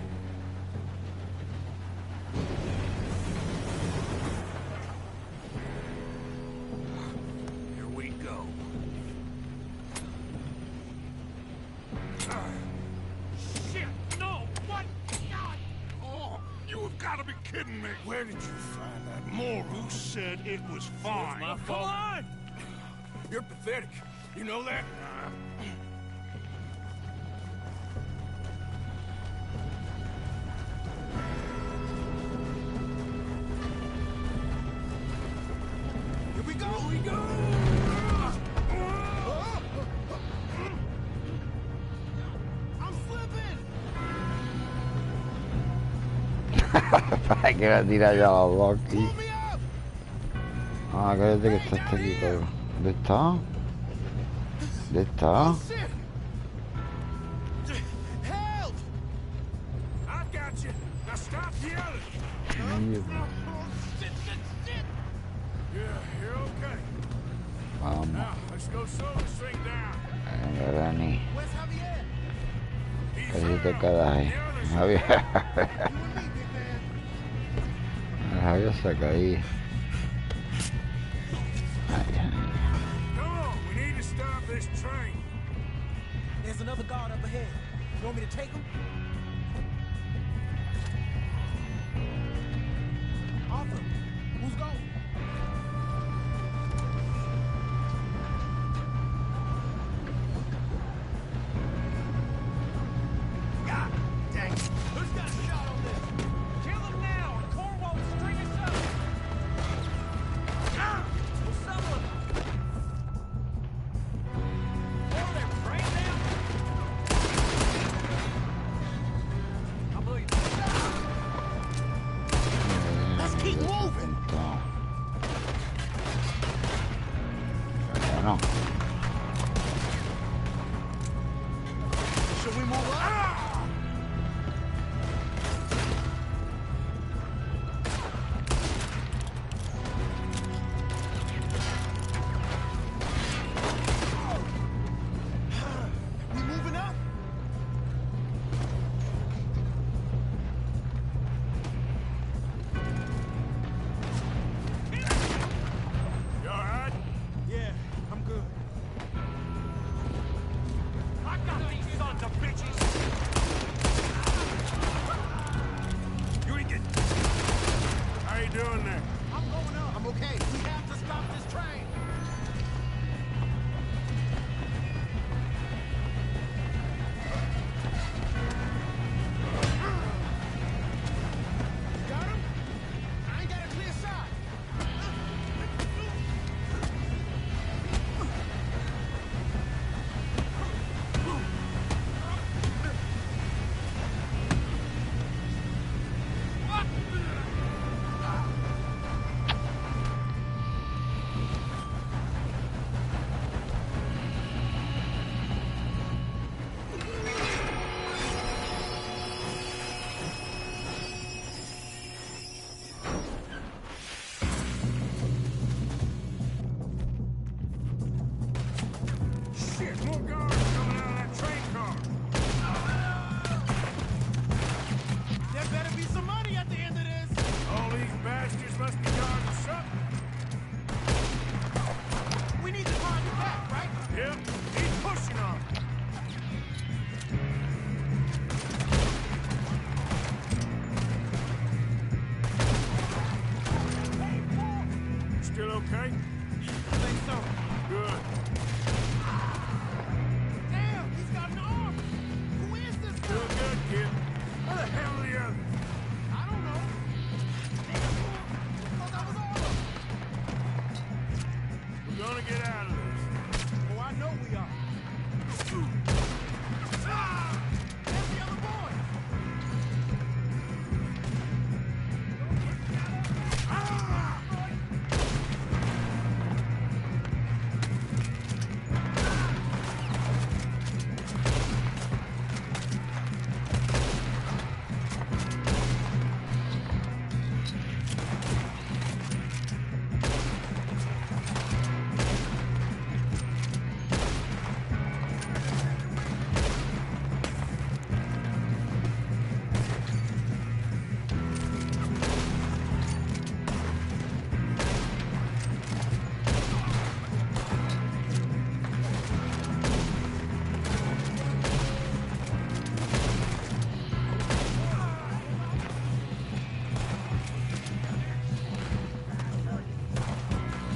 Here we go. Shit! No! What? God! Oh, you have got to be kidding me. Where did you find that moron? Who said it was fine? My Come fault. on! You're pathetic. You know that? Here we go! Here we go! I'm slipping! Para que la tira ya la Loki. Pull me up! Ah, cállate que está este aquí, cabrón. ¿Dónde está? ¿Dónde está? Oh, shit! Help! I got you. Now stop yelling. Mierda. Shit, shit, shit! Yeah, you're okay. Vamos. Now, let's go slow this thing down. Venga, Dani. Where's Javier? He's Casi te out. caes ahí. The others- Javier. You and me, big man. Javier se ha caído. Ay, ay. Come on, we need to stop this train. There's another guard up ahead. You want me to take him? Arthur, who's going? God dang it. Who's got a shot on this? Kill him now, or Cornwall will string us up. We'll settle him. Over there, brain down. I believe you. Let's keep moving. Bueno, Should we move up? We moving up? okay? I think so. Good. Damn, he's got an arm! Who is this guy? Doing good, kid. Where the hell are the others? I don't know. Oh, that was all of them. We're gonna get out of this. Oh, I know we are. Ah! There's the other boy! Ah!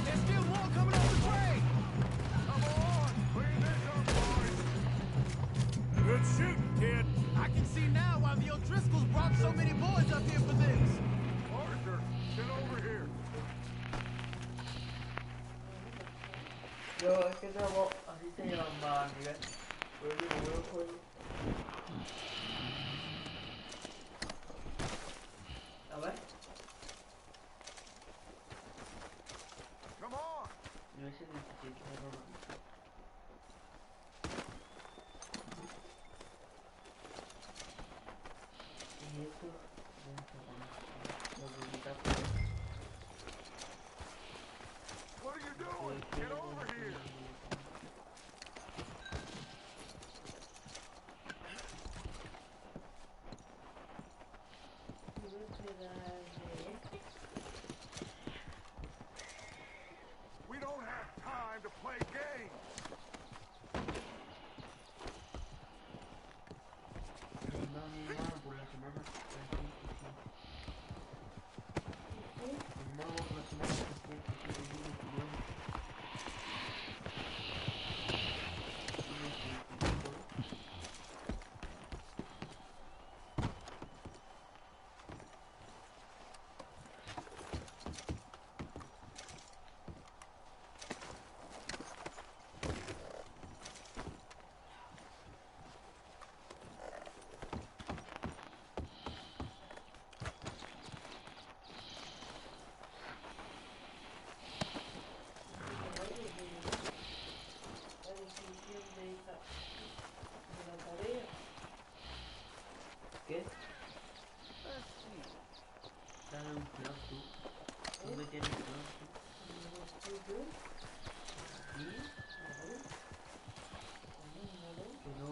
There's still more coming off the train! Come on! Clean this up, boys! Good shooting, kid. I can see now why the O'Driscolls brought so many boys up here for this. Arthur, get over here. Yo, es que así se llama, Miguel. A ver. Come on! Yo ese necesito hacerlo. Y esto, What are you doing? Get over here! We don't have time to play games! ¿Qué? Dale un plus tú. ¿Dónde tienes plus tú? ¿Y? Que no.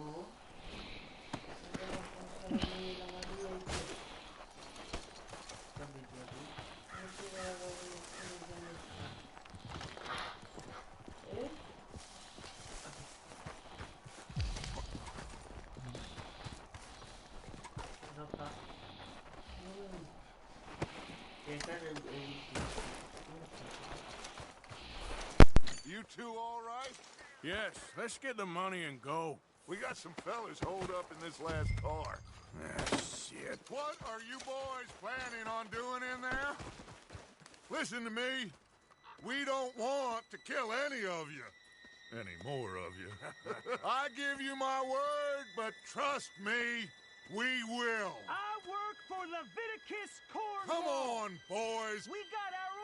You two all right? Yes, let's get the money and go. We got some fellas holed up in this last car. Ah, shit. What are you boys planning on doing in there? Listen to me. We don't want to kill any of you. Any more of you. I give you my word, but trust me, we will. I work for Leviticus Cornwall. Come on, boys. We got our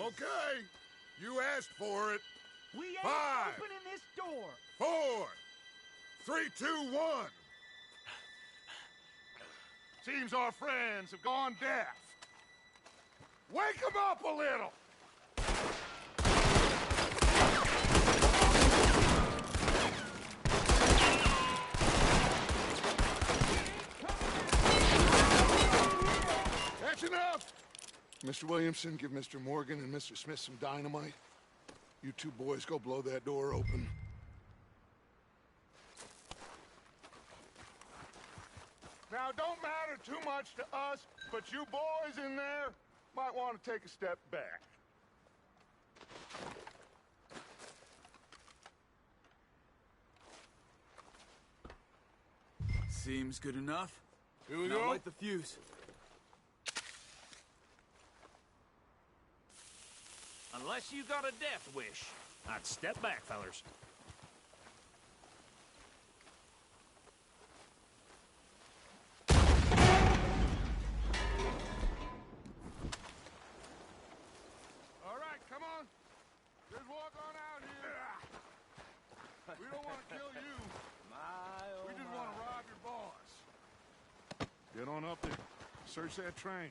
orders. Okay. You asked for it. We ain't 5, opening this door. 4, 3, 2, 1. Seems our friends have gone deaf. Wake them up a little. That's enough. Mr. Williamson, give Mr. Morgan and Mr. Smith some dynamite. You two boys go blow that door open. Now, don't matter too much to us, but you boys in there might want to take a step back. Seems good enough. Here we Now go. light the fuse. Unless you got a death wish, I'd step back, fellers. All right, come on. Just walk on out here. We don't want to kill you. We just want to rob your boss. Get on up there. Search that train.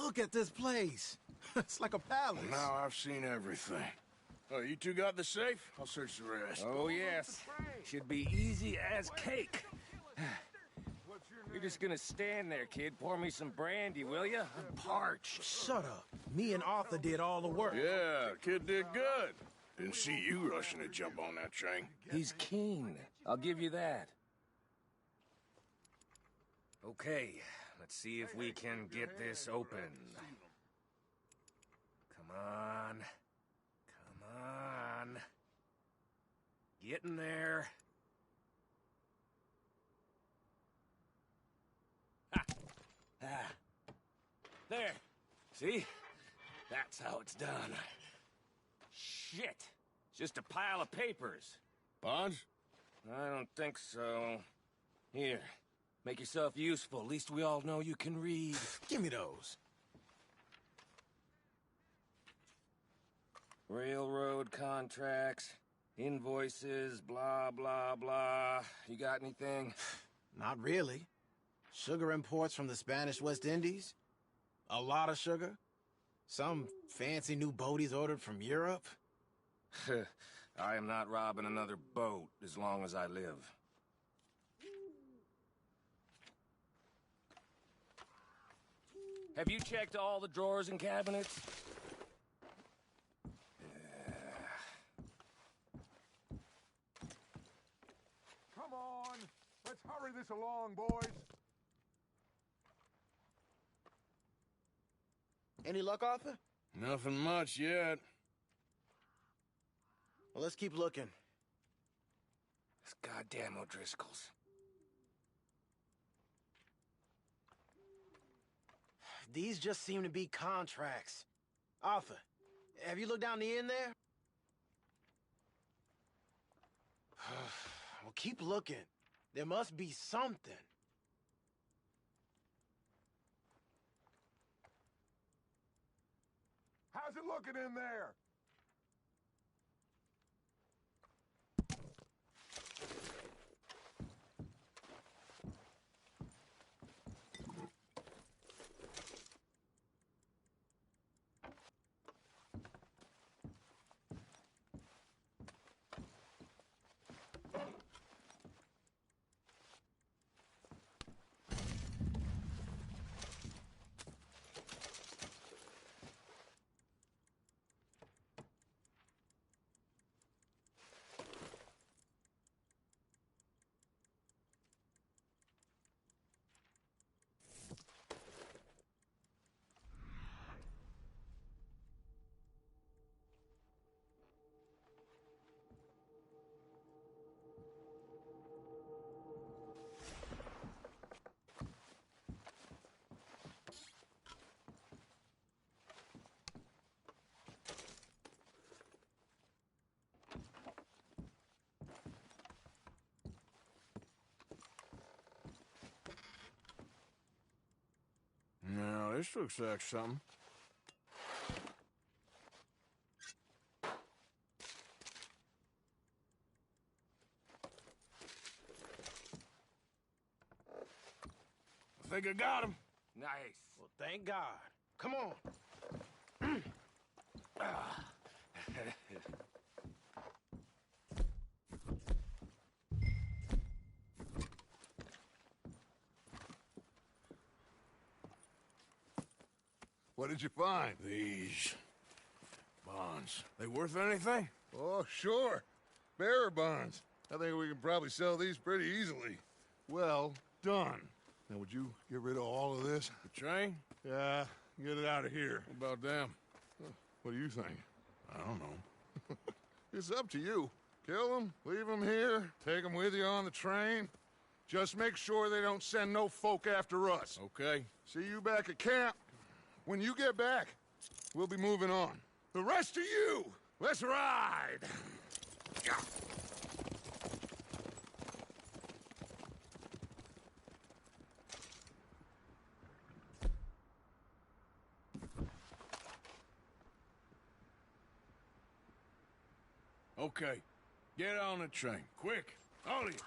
Look at this place. It's like a palace. Now I've seen everything. Oh, you two got the safe? I'll search the rest. Oh, yes. Should be easy as cake. You're just gonna stand there, kid. Pour me some brandy, will you? I'm parched. Shut up. Me and Arthur did all the work. Yeah, kid did good. Didn't see you rushing to jump on that train. He's keen. I'll give you that. Okay, let's see if we can get this open. Come on. Come on. Get in there. Ha! Ah. There. See? That's how it's done. Shit. It's just a pile of papers. Bonds? I don't think so. Here. Make yourself useful. At least we all know you can read. Give me those. Railroad contracts, invoices, blah, blah, blah. You got anything? Not really. Sugar imports from the Spanish West Indies. A lot of sugar. Some fancy new boat he's ordered from Europe. I am not robbing another boat as long as I live. Have you checked all the drawers and cabinets? Come on. Let's hurry this along, boys. Any luck, Arthur? Nothing much yet. Well, let's keep looking. This goddamn O'Driscolls. These just seem to be contracts. Arthur, have you looked down the end there? Well, keep looking. There must be something. How's it looking in there? Now, this looks like something. I think I got him. Nice. Well, thank God. Come on. What did you find? These bonds. They worth anything? Oh, sure. Bearer bonds. I think we can probably sell these pretty easily. Well done. Now, would you get rid of all of this? The train? Yeah, get it out of here. What about them? What do you think? I don't know. It's up to you. Kill them, leave them here, take them with you on the train. Just make sure they don't send no folk after us. Okay. See you back at camp. When you get back, we'll be moving on. The rest of you, let's ride! Okay. Get on the train. Quick. All of you.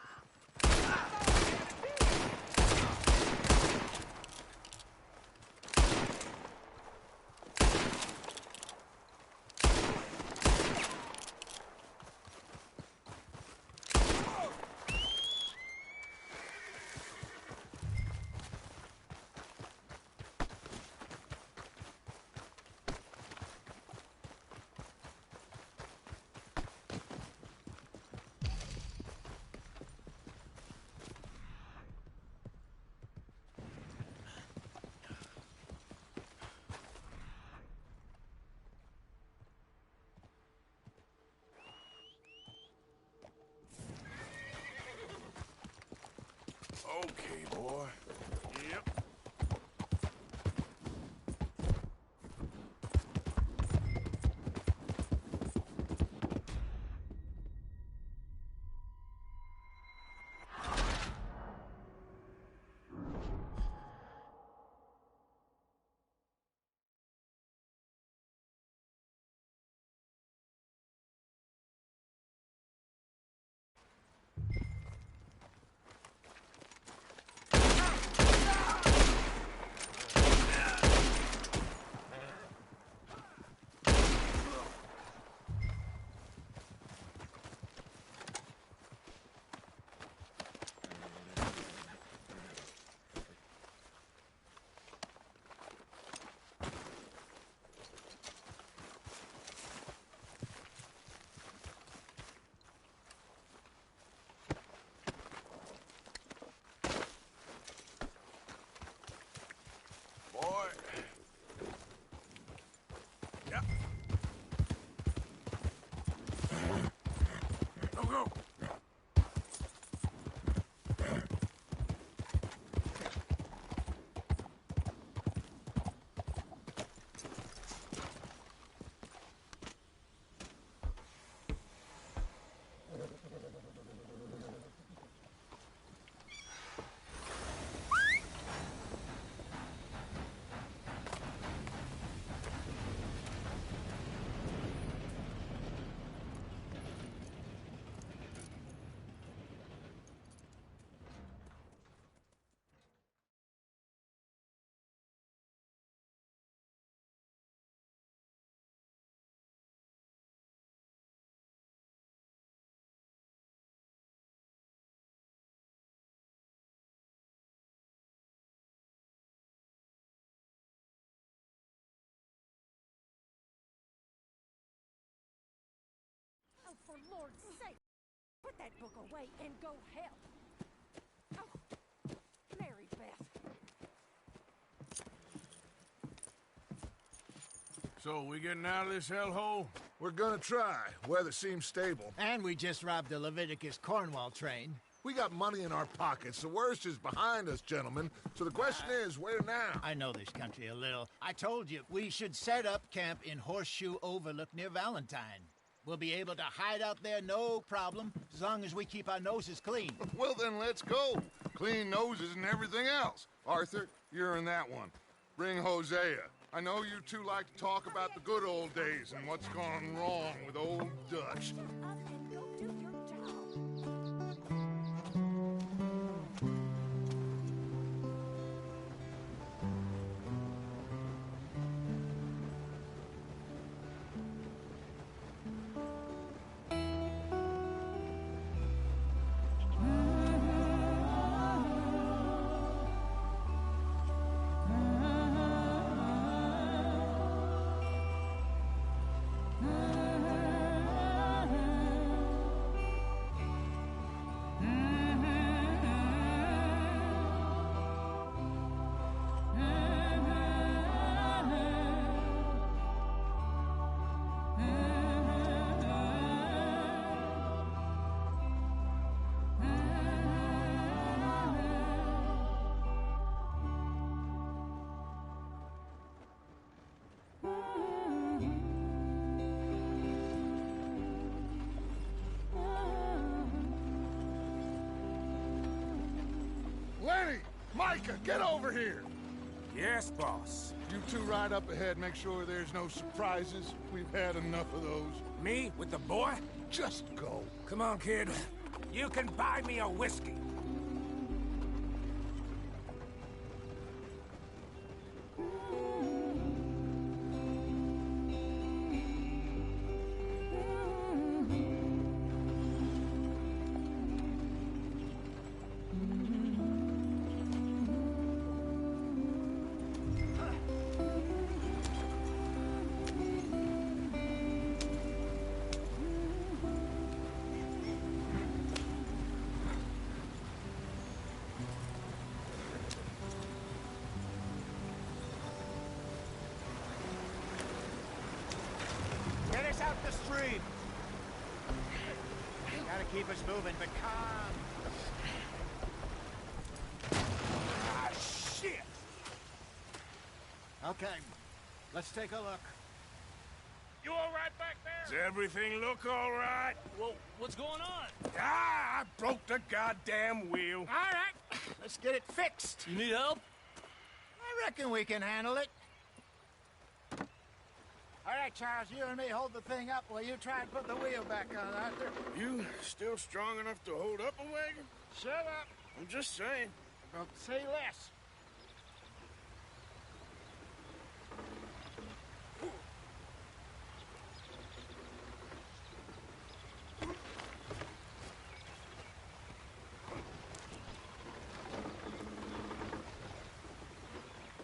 Okay, boy. Yep. Boy. Yep. Go, go. Oh, for Lord's sake, put that book away and go help. Oh, Mary Beth. So, we getting out of this hellhole? We're gonna try. Weather seems stable. And we just robbed the Leviticus Cornwall train. We got money in our pockets. The worst is behind us, gentlemen. So the question is, where now? I know this country a little. I told you, we should set up camp in Horseshoe Overlook near Valentine. We'll be able to hide out there, no problem, as long as we keep our noses clean. Well, then let's go. Clean noses and everything else. Arthur, you're in that one. Bring Hosea. I know you two like to talk about the good old days and what's gone wrong with old Dutch. Micah, get over here! Yes, boss. You two ride up ahead, make sure there's no surprises. We've had enough of those. Me with the boy? Just go. Come on, kid. You can buy me a whiskey. Get us out the street. Gotta keep us moving, but calm. Ah, shit! Okay, let's take a look. You all right back there? Does everything look all right? Well, what's going on? Ah, I broke the goddamn wheel. All right, let's get it fixed. You need help? I reckon we can handle it. All right, Charles, you and me hold the thing up while you try and put the wheel back on, Arthur. You still strong enough to hold up a wagon? Shut up. I'm just saying. Well, say less.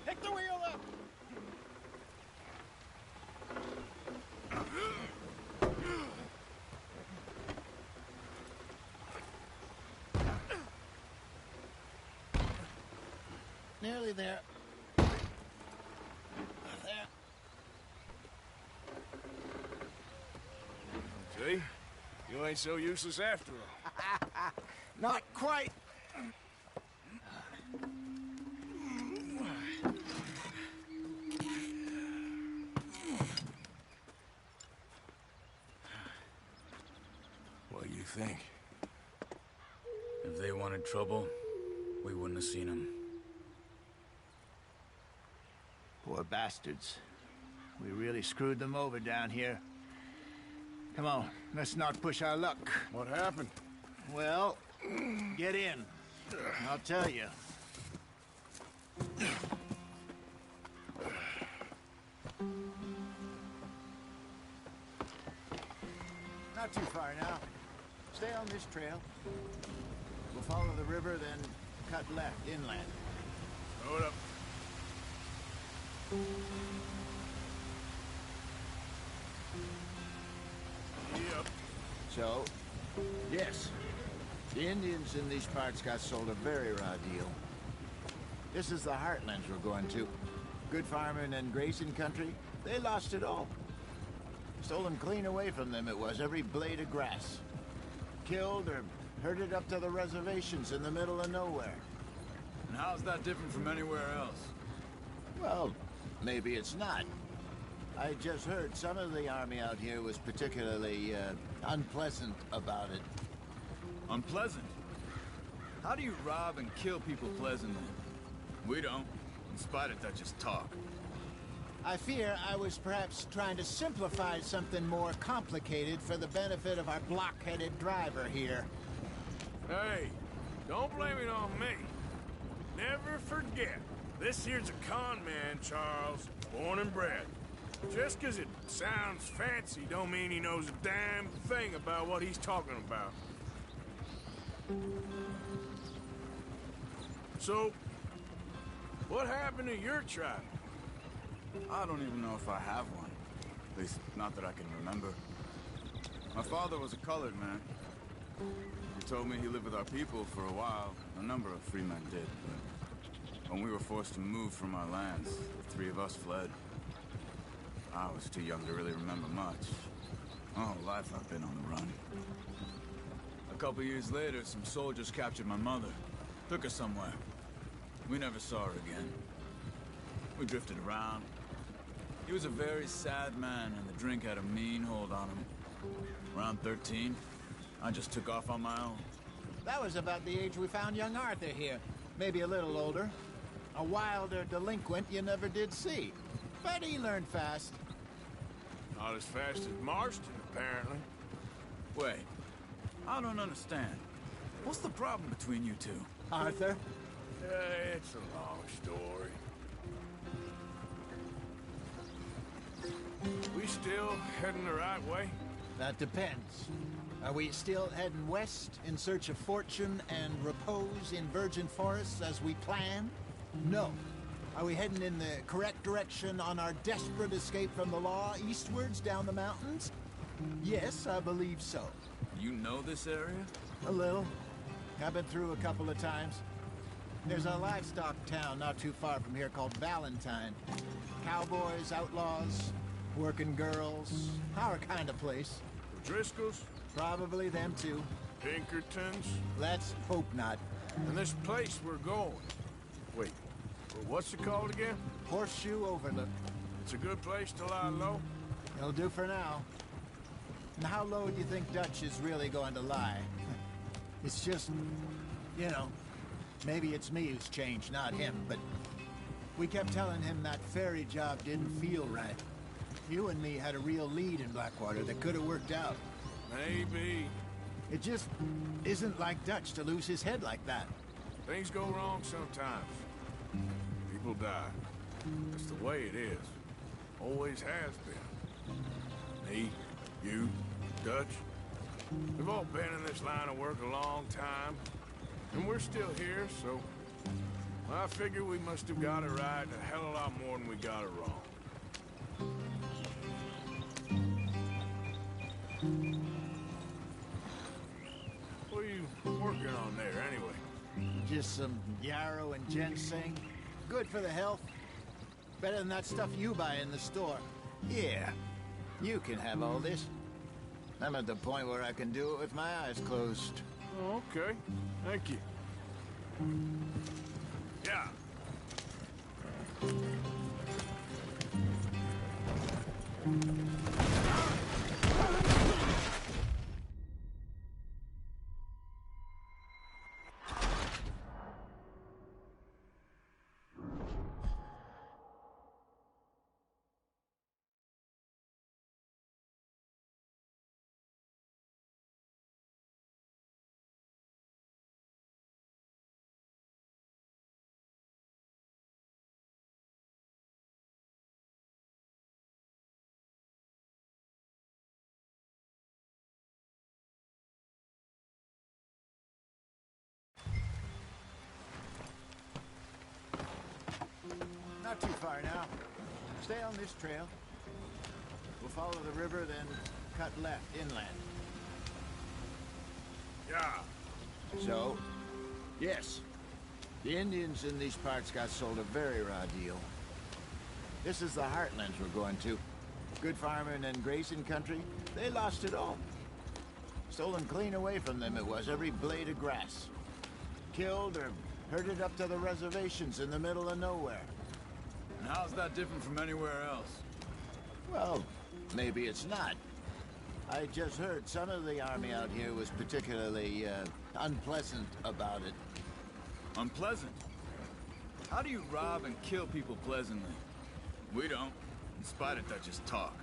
Pick the wheel up. Nearly there. There. See? You ain't so useless after all. Not quite. What do you think? If they wanted trouble, we wouldn't have seen them. Poor bastards. We really screwed them over down here. Come on, let's not push our luck. What happened? Well, get in. I'll tell you. Not too far now. Stay on this trail. We'll follow the river, then cut left inland. Hold up. Yep. So, yes, the Indians in these parts got sold a very raw deal. This is the heartlands we're going to. Good farming and grazing country, they lost it all. Stolen clean away from them it was, every blade of grass. Killed or herded up to the reservations in the middle of nowhere. And how's that different from anywhere else? Well, maybe it's not. I just heard some of the army out here was particularly, unpleasant about it. Unpleasant? How do you rob and kill people pleasantly? We don't, in spite of Dutch's talk. I fear I was perhaps trying to simplify something more complicated for the benefit of our block-headed driver here. Hey, don't blame it on me. Never forget, this here's a con man, Charles, born and bred. Just 'cause it sounds fancy don't mean he knows a damn thing about what he's talking about. So, what happened to your tribe? I don't even know if I have one. At least, not that I can remember. My father was a colored man. He told me he lived with our people for a while. A number of free men did, but when we were forced to move from our lands, the three of us fled. I was too young to really remember much. My whole life I've been on the run. A couple years later, some soldiers captured my mother. Took her somewhere. We never saw her again. We drifted around. He was a very sad man, and the drink had a mean hold on him. Around 13, I just took off on my own. That was about the age we found young Arthur here. maybe a little older. A wilder delinquent you never did see. But he learned fast. Not as fast as Marston, apparently. Wait, I don't understand. What's the problem between you two? Arthur? It's a long story. We still heading the right way? That depends. Are we still heading west in search of fortune and repose in virgin forests as we planned? No. Are we heading in the correct direction on our desperate escape from the law eastwards down the mountains? Yes, I believe so. You know this area? A little. I've been through a couple of times. There's a livestock town not too far from here called Valentine. Cowboys, outlaws, working girls, our kind of place. The Driscolls? Probably them too. Pinkertons? Let's hope not. And this place we're going. Wait, what's it called again? Horseshoe Overlook. It's a good place to lie low? It'll do for now. And how low do you think Dutch is really going to lie? It's just, you know, maybe it's me who's changed, not him, but we kept telling him that ferry job didn't feel right. You and me had a real lead in Blackwater that could have worked out. Maybe. It just isn't like Dutch to lose his head like that. Things go wrong sometimes. People die. That's the way it is. Always has been. Me, you, Dutch. We've all been in this line of work a long time. And we're still here, so... I figure we must have got it right a hell of a lot more than we got it wrong. What are you working on there, anyway? Just some yarrow and ginseng. Good for the health. Better than that stuff you buy in the store. Yeah, you can have all this. I'm at the point where I can do it with my eyes closed. Oh, okay. Thank you. Yeah. Not too far now. Stay on this trail. We'll follow the river, then cut left inland. Yeah. So, yes, the Indians in these parts got sold a very raw deal. This is the heartlands we're going to. Good farming and grazing country, they lost it all. Stolen clean away from them it was, every blade of grass. Killed or herded up to the reservations in the middle of nowhere. And how's that different from anywhere else? Well, maybe it's not. I just heard some of the army out here was particularly, unpleasant about it. Unpleasant? How do you rob and kill people pleasantly? We don't, in spite of Dutch's talk.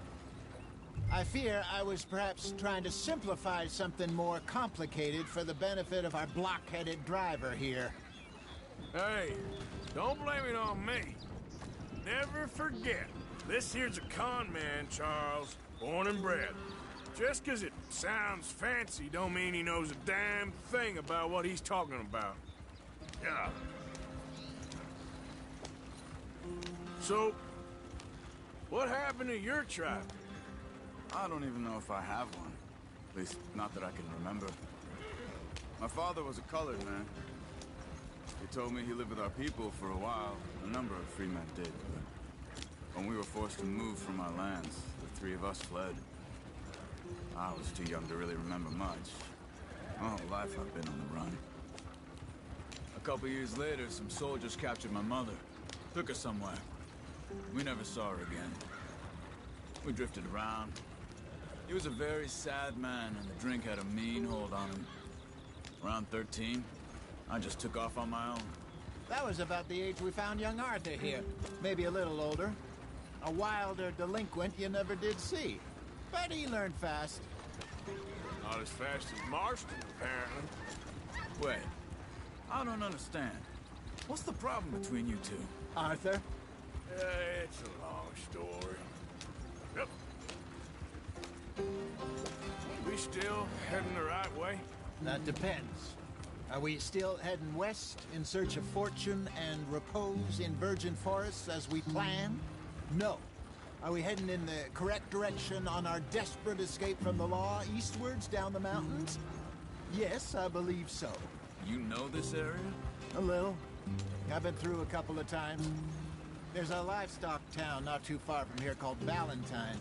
I fear I was perhaps trying to simplify something more complicated for the benefit of our block-headed driver here. Hey, don't blame it on me. Never forget, this here's a con man, Charles, born and bred. Just 'cause it sounds fancy don't mean he knows a damn thing about what he's talking about. Yeah. So, what happened to your tribe? I don't even know if I have one. At least, not that I can remember. My father was a colored man. He told me he lived with our people for a while. A number of free men did, but when we were forced to move from our lands, the three of us fled. I was too young to really remember much. My whole life I've been on the run. A couple years later, some soldiers captured my mother. Took her somewhere. We never saw her again. We drifted around. He was a very sad man, and the drink had a mean hold on him. Around 13, I just took off on my own. That was about the age we found young Arthur here. Maybe a little older. A wilder delinquent you never did see. But he learned fast. Not as fast as Marston, apparently. Wait, I don't understand. What's the problem between you two? Arthur? It's a long story. Yep. We still heading the right way? That depends. Are we still heading west in search of fortune and repose in virgin forests as we planned? No. Are we heading in the correct direction on our desperate escape from the law eastwards down the mountains? Yes, I believe so. You know this area? A little. I've been through a couple of times. There's a livestock town not too far from here called Valentine.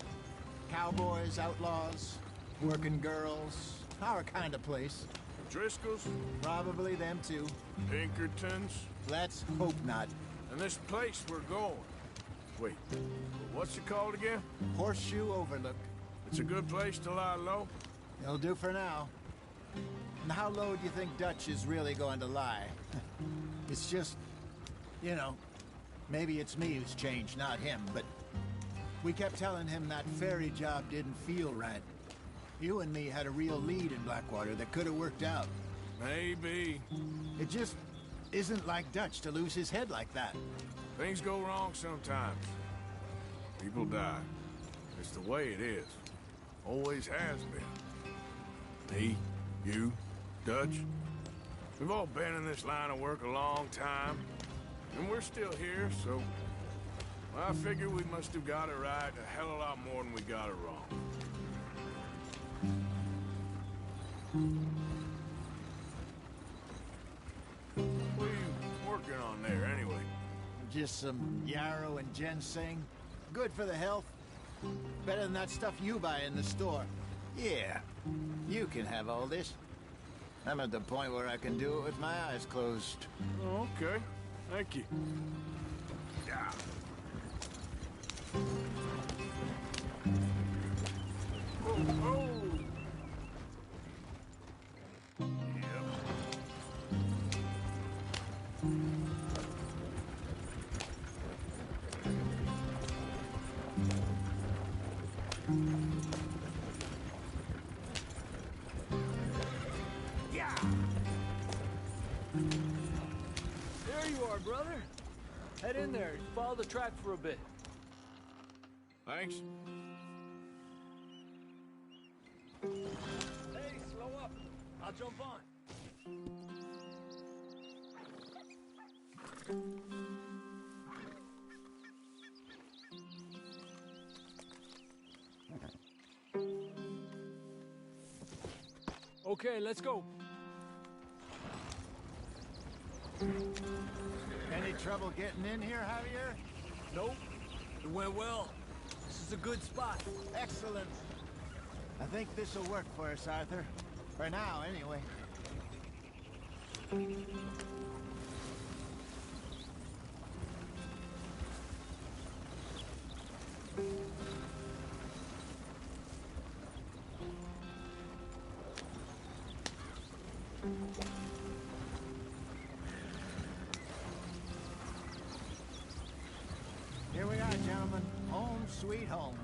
Cowboys, outlaws, working girls, our kind of place. Driscoll's? Probably them too. Pinkertons? Let's hope not. And this place we're going. Wait, what's it called again? Horseshoe Overlook. It's a good place to lie low? It'll do for now. And how low do you think Dutch is really going to lie? It's just, you know, maybe it's me who's changed, not him, but we kept telling him that ferry job didn't feel right. You and me had a real lead in Blackwater that could have worked out. Maybe. It just isn't like Dutch to lose his head like that. Things go wrong sometimes. People die. It's the way it is. Always has been. Me, you, Dutch. We've all been in this line of work a long time. And we're still here, so... I figure we must have got it right a hell of a lot more than we got it wrong. What are you working on there, anyway? Just some yarrow and ginseng. Good for the health. Better than that stuff you buy in the store. Yeah, you can have all this. I'm at the point where I can do it with my eyes closed. Oh, okay. Thank you. Yeah. Oh, oh. There you are, brother. Head in there. Follow the track for a bit. Thanks. Hey, slow up. I'll jump on. Okay, let's go. Any trouble getting in here, Javier? Nope. It went well. This is a good spot. Excellent. I think this'll work for us, Arthur. For now, anyway. Here we are, gentlemen. Home sweet home.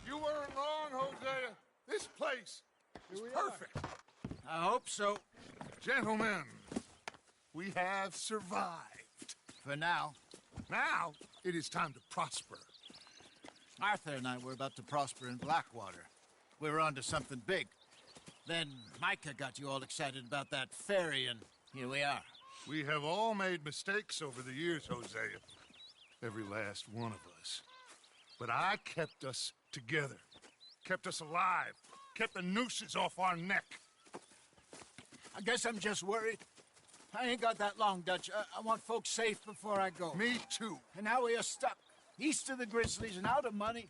You weren't wrong, Hosea. This place is perfect. I hope so. Gentlemen, we have survived. For now. Now, it is time to prosper. Arthur and I were about to prosper in Blackwater. We were onto something big. Then Micah got you all excited about that ferry, and here we are. We have all made mistakes over the years, Hosea. Every last one of us. But I kept us together. Kept us alive. Kept the nooses off our neck. I guess I'm just worried. I ain't got that long, Dutch. I want folks safe before I go. Me too. And now we are stuck. East of the Grizzlies and out of money.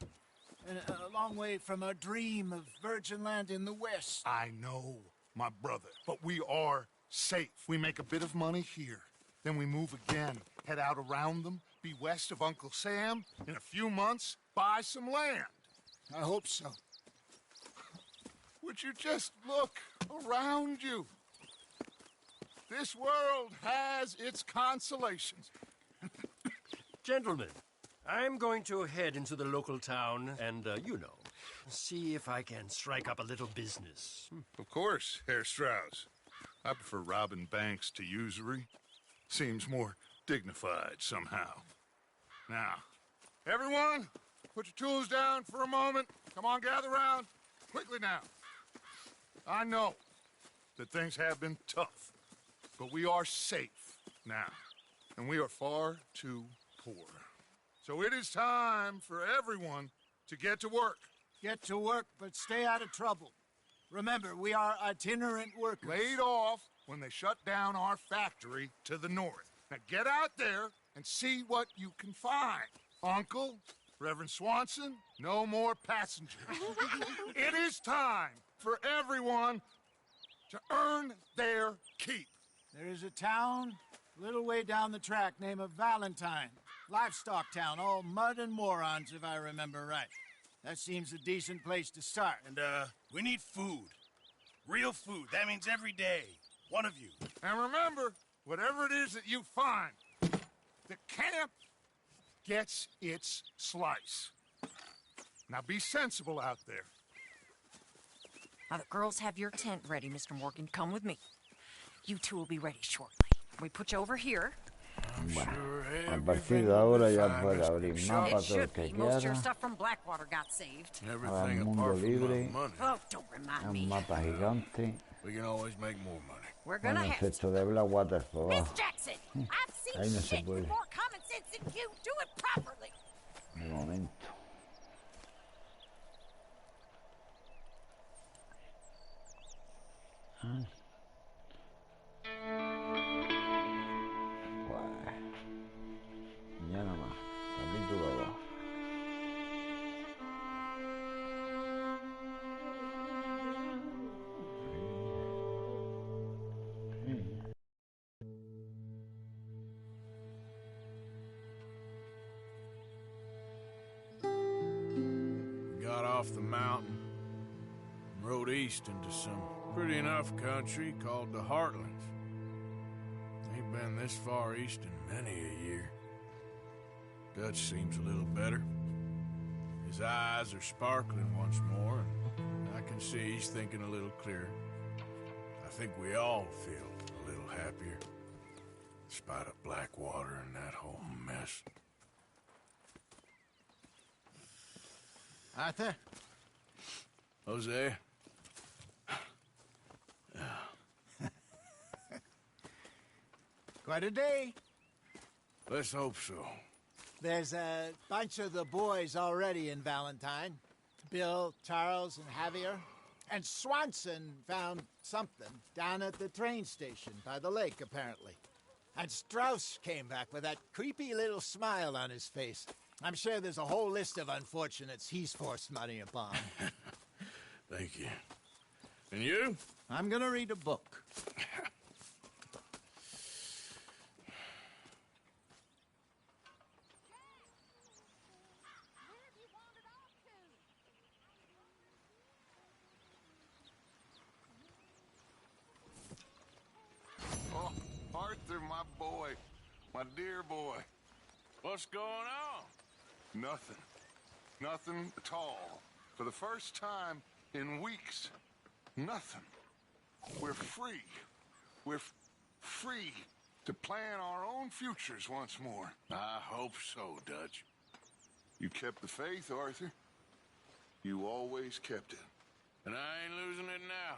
And a long way from our dream of virgin land in the west. I know, my brother. But we are safe. We make a bit of money here. Then we move again. Head out around them. Be west of Uncle Sam. In a few months, buy some land. I hope so. Would you just look around you? This world has its consolations. Gentlemen, I'm going to head into the local town and, see if I can strike up a little business. Of course, Herr Strauss. I prefer robbing banks to usury. Seems more dignified somehow. Now, everyone, put your tools down for a moment. Come on, gather round. Quickly now. I know that things have been tough, but we are safe now, and we are far too poor. So it is time for everyone to get to work. Get to work, but stay out of trouble. Remember, we are itinerant workers. Laid off when they shut down our factory to the north. Now get out there and see what you can find. Uncle, Reverend Swanson, no more passengers. It is time for everyone to earn their keep. There is a town a little way down the track named Valentine. Livestock town, all mud and morons, if I remember right. That seems a decent place to start. And, we need food. Real food. That means every day. One of you. And remember, whatever it is that you find, the camp gets its slice. Now be sensible out there. Now the girls have your tent ready, Mr. Morgan. Come with me. You two will be ready shortly. We put you over here. Bueno, a partir de ahora ya puede abrir mapa, todo lo que Most of your quiera. stuff from Blackwater got saved. Ahora el mundo libre. Oh, don't remind Un me. mapa gigante. We can always make more money. We're gonna Bueno, have esto de Blackwater por Miss abajo. Jackson, I've Ahí seen no se shit puede. with more common sense than you. Do it properly. Un momento. Ah. Buah. Ya nada más. Capítulo 2. We got off the mountain and rode east into some pretty enough country called the Heartlands. Ain't been this far east in many a year. Dutch seems a little better. His eyes are sparkling once more, and I can see he's thinking a little clearer. I think we all feel a little happier, in spite of Blackwater and that whole mess. Arthur? Jose? Quite a day. Let's hope so. There's a bunch of the boys already in Valentine. Bill, Charles, and Javier. And Swanson found something down at the train station by the lake, apparently. And Strauss came back with that creepy little smile on his face. I'm sure there's a whole list of unfortunates he's forced money upon. Thank you. And you? I'm gonna read a book. Oh, Arthur, my boy. My dear boy. What's going on? Nothing. Nothing at all. For the first time in weeks, nothing. We're free. We're free to plan our own futures once more. I hope so, Dutch. You kept the faith, Arthur. You always kept it. And I ain't losing it now.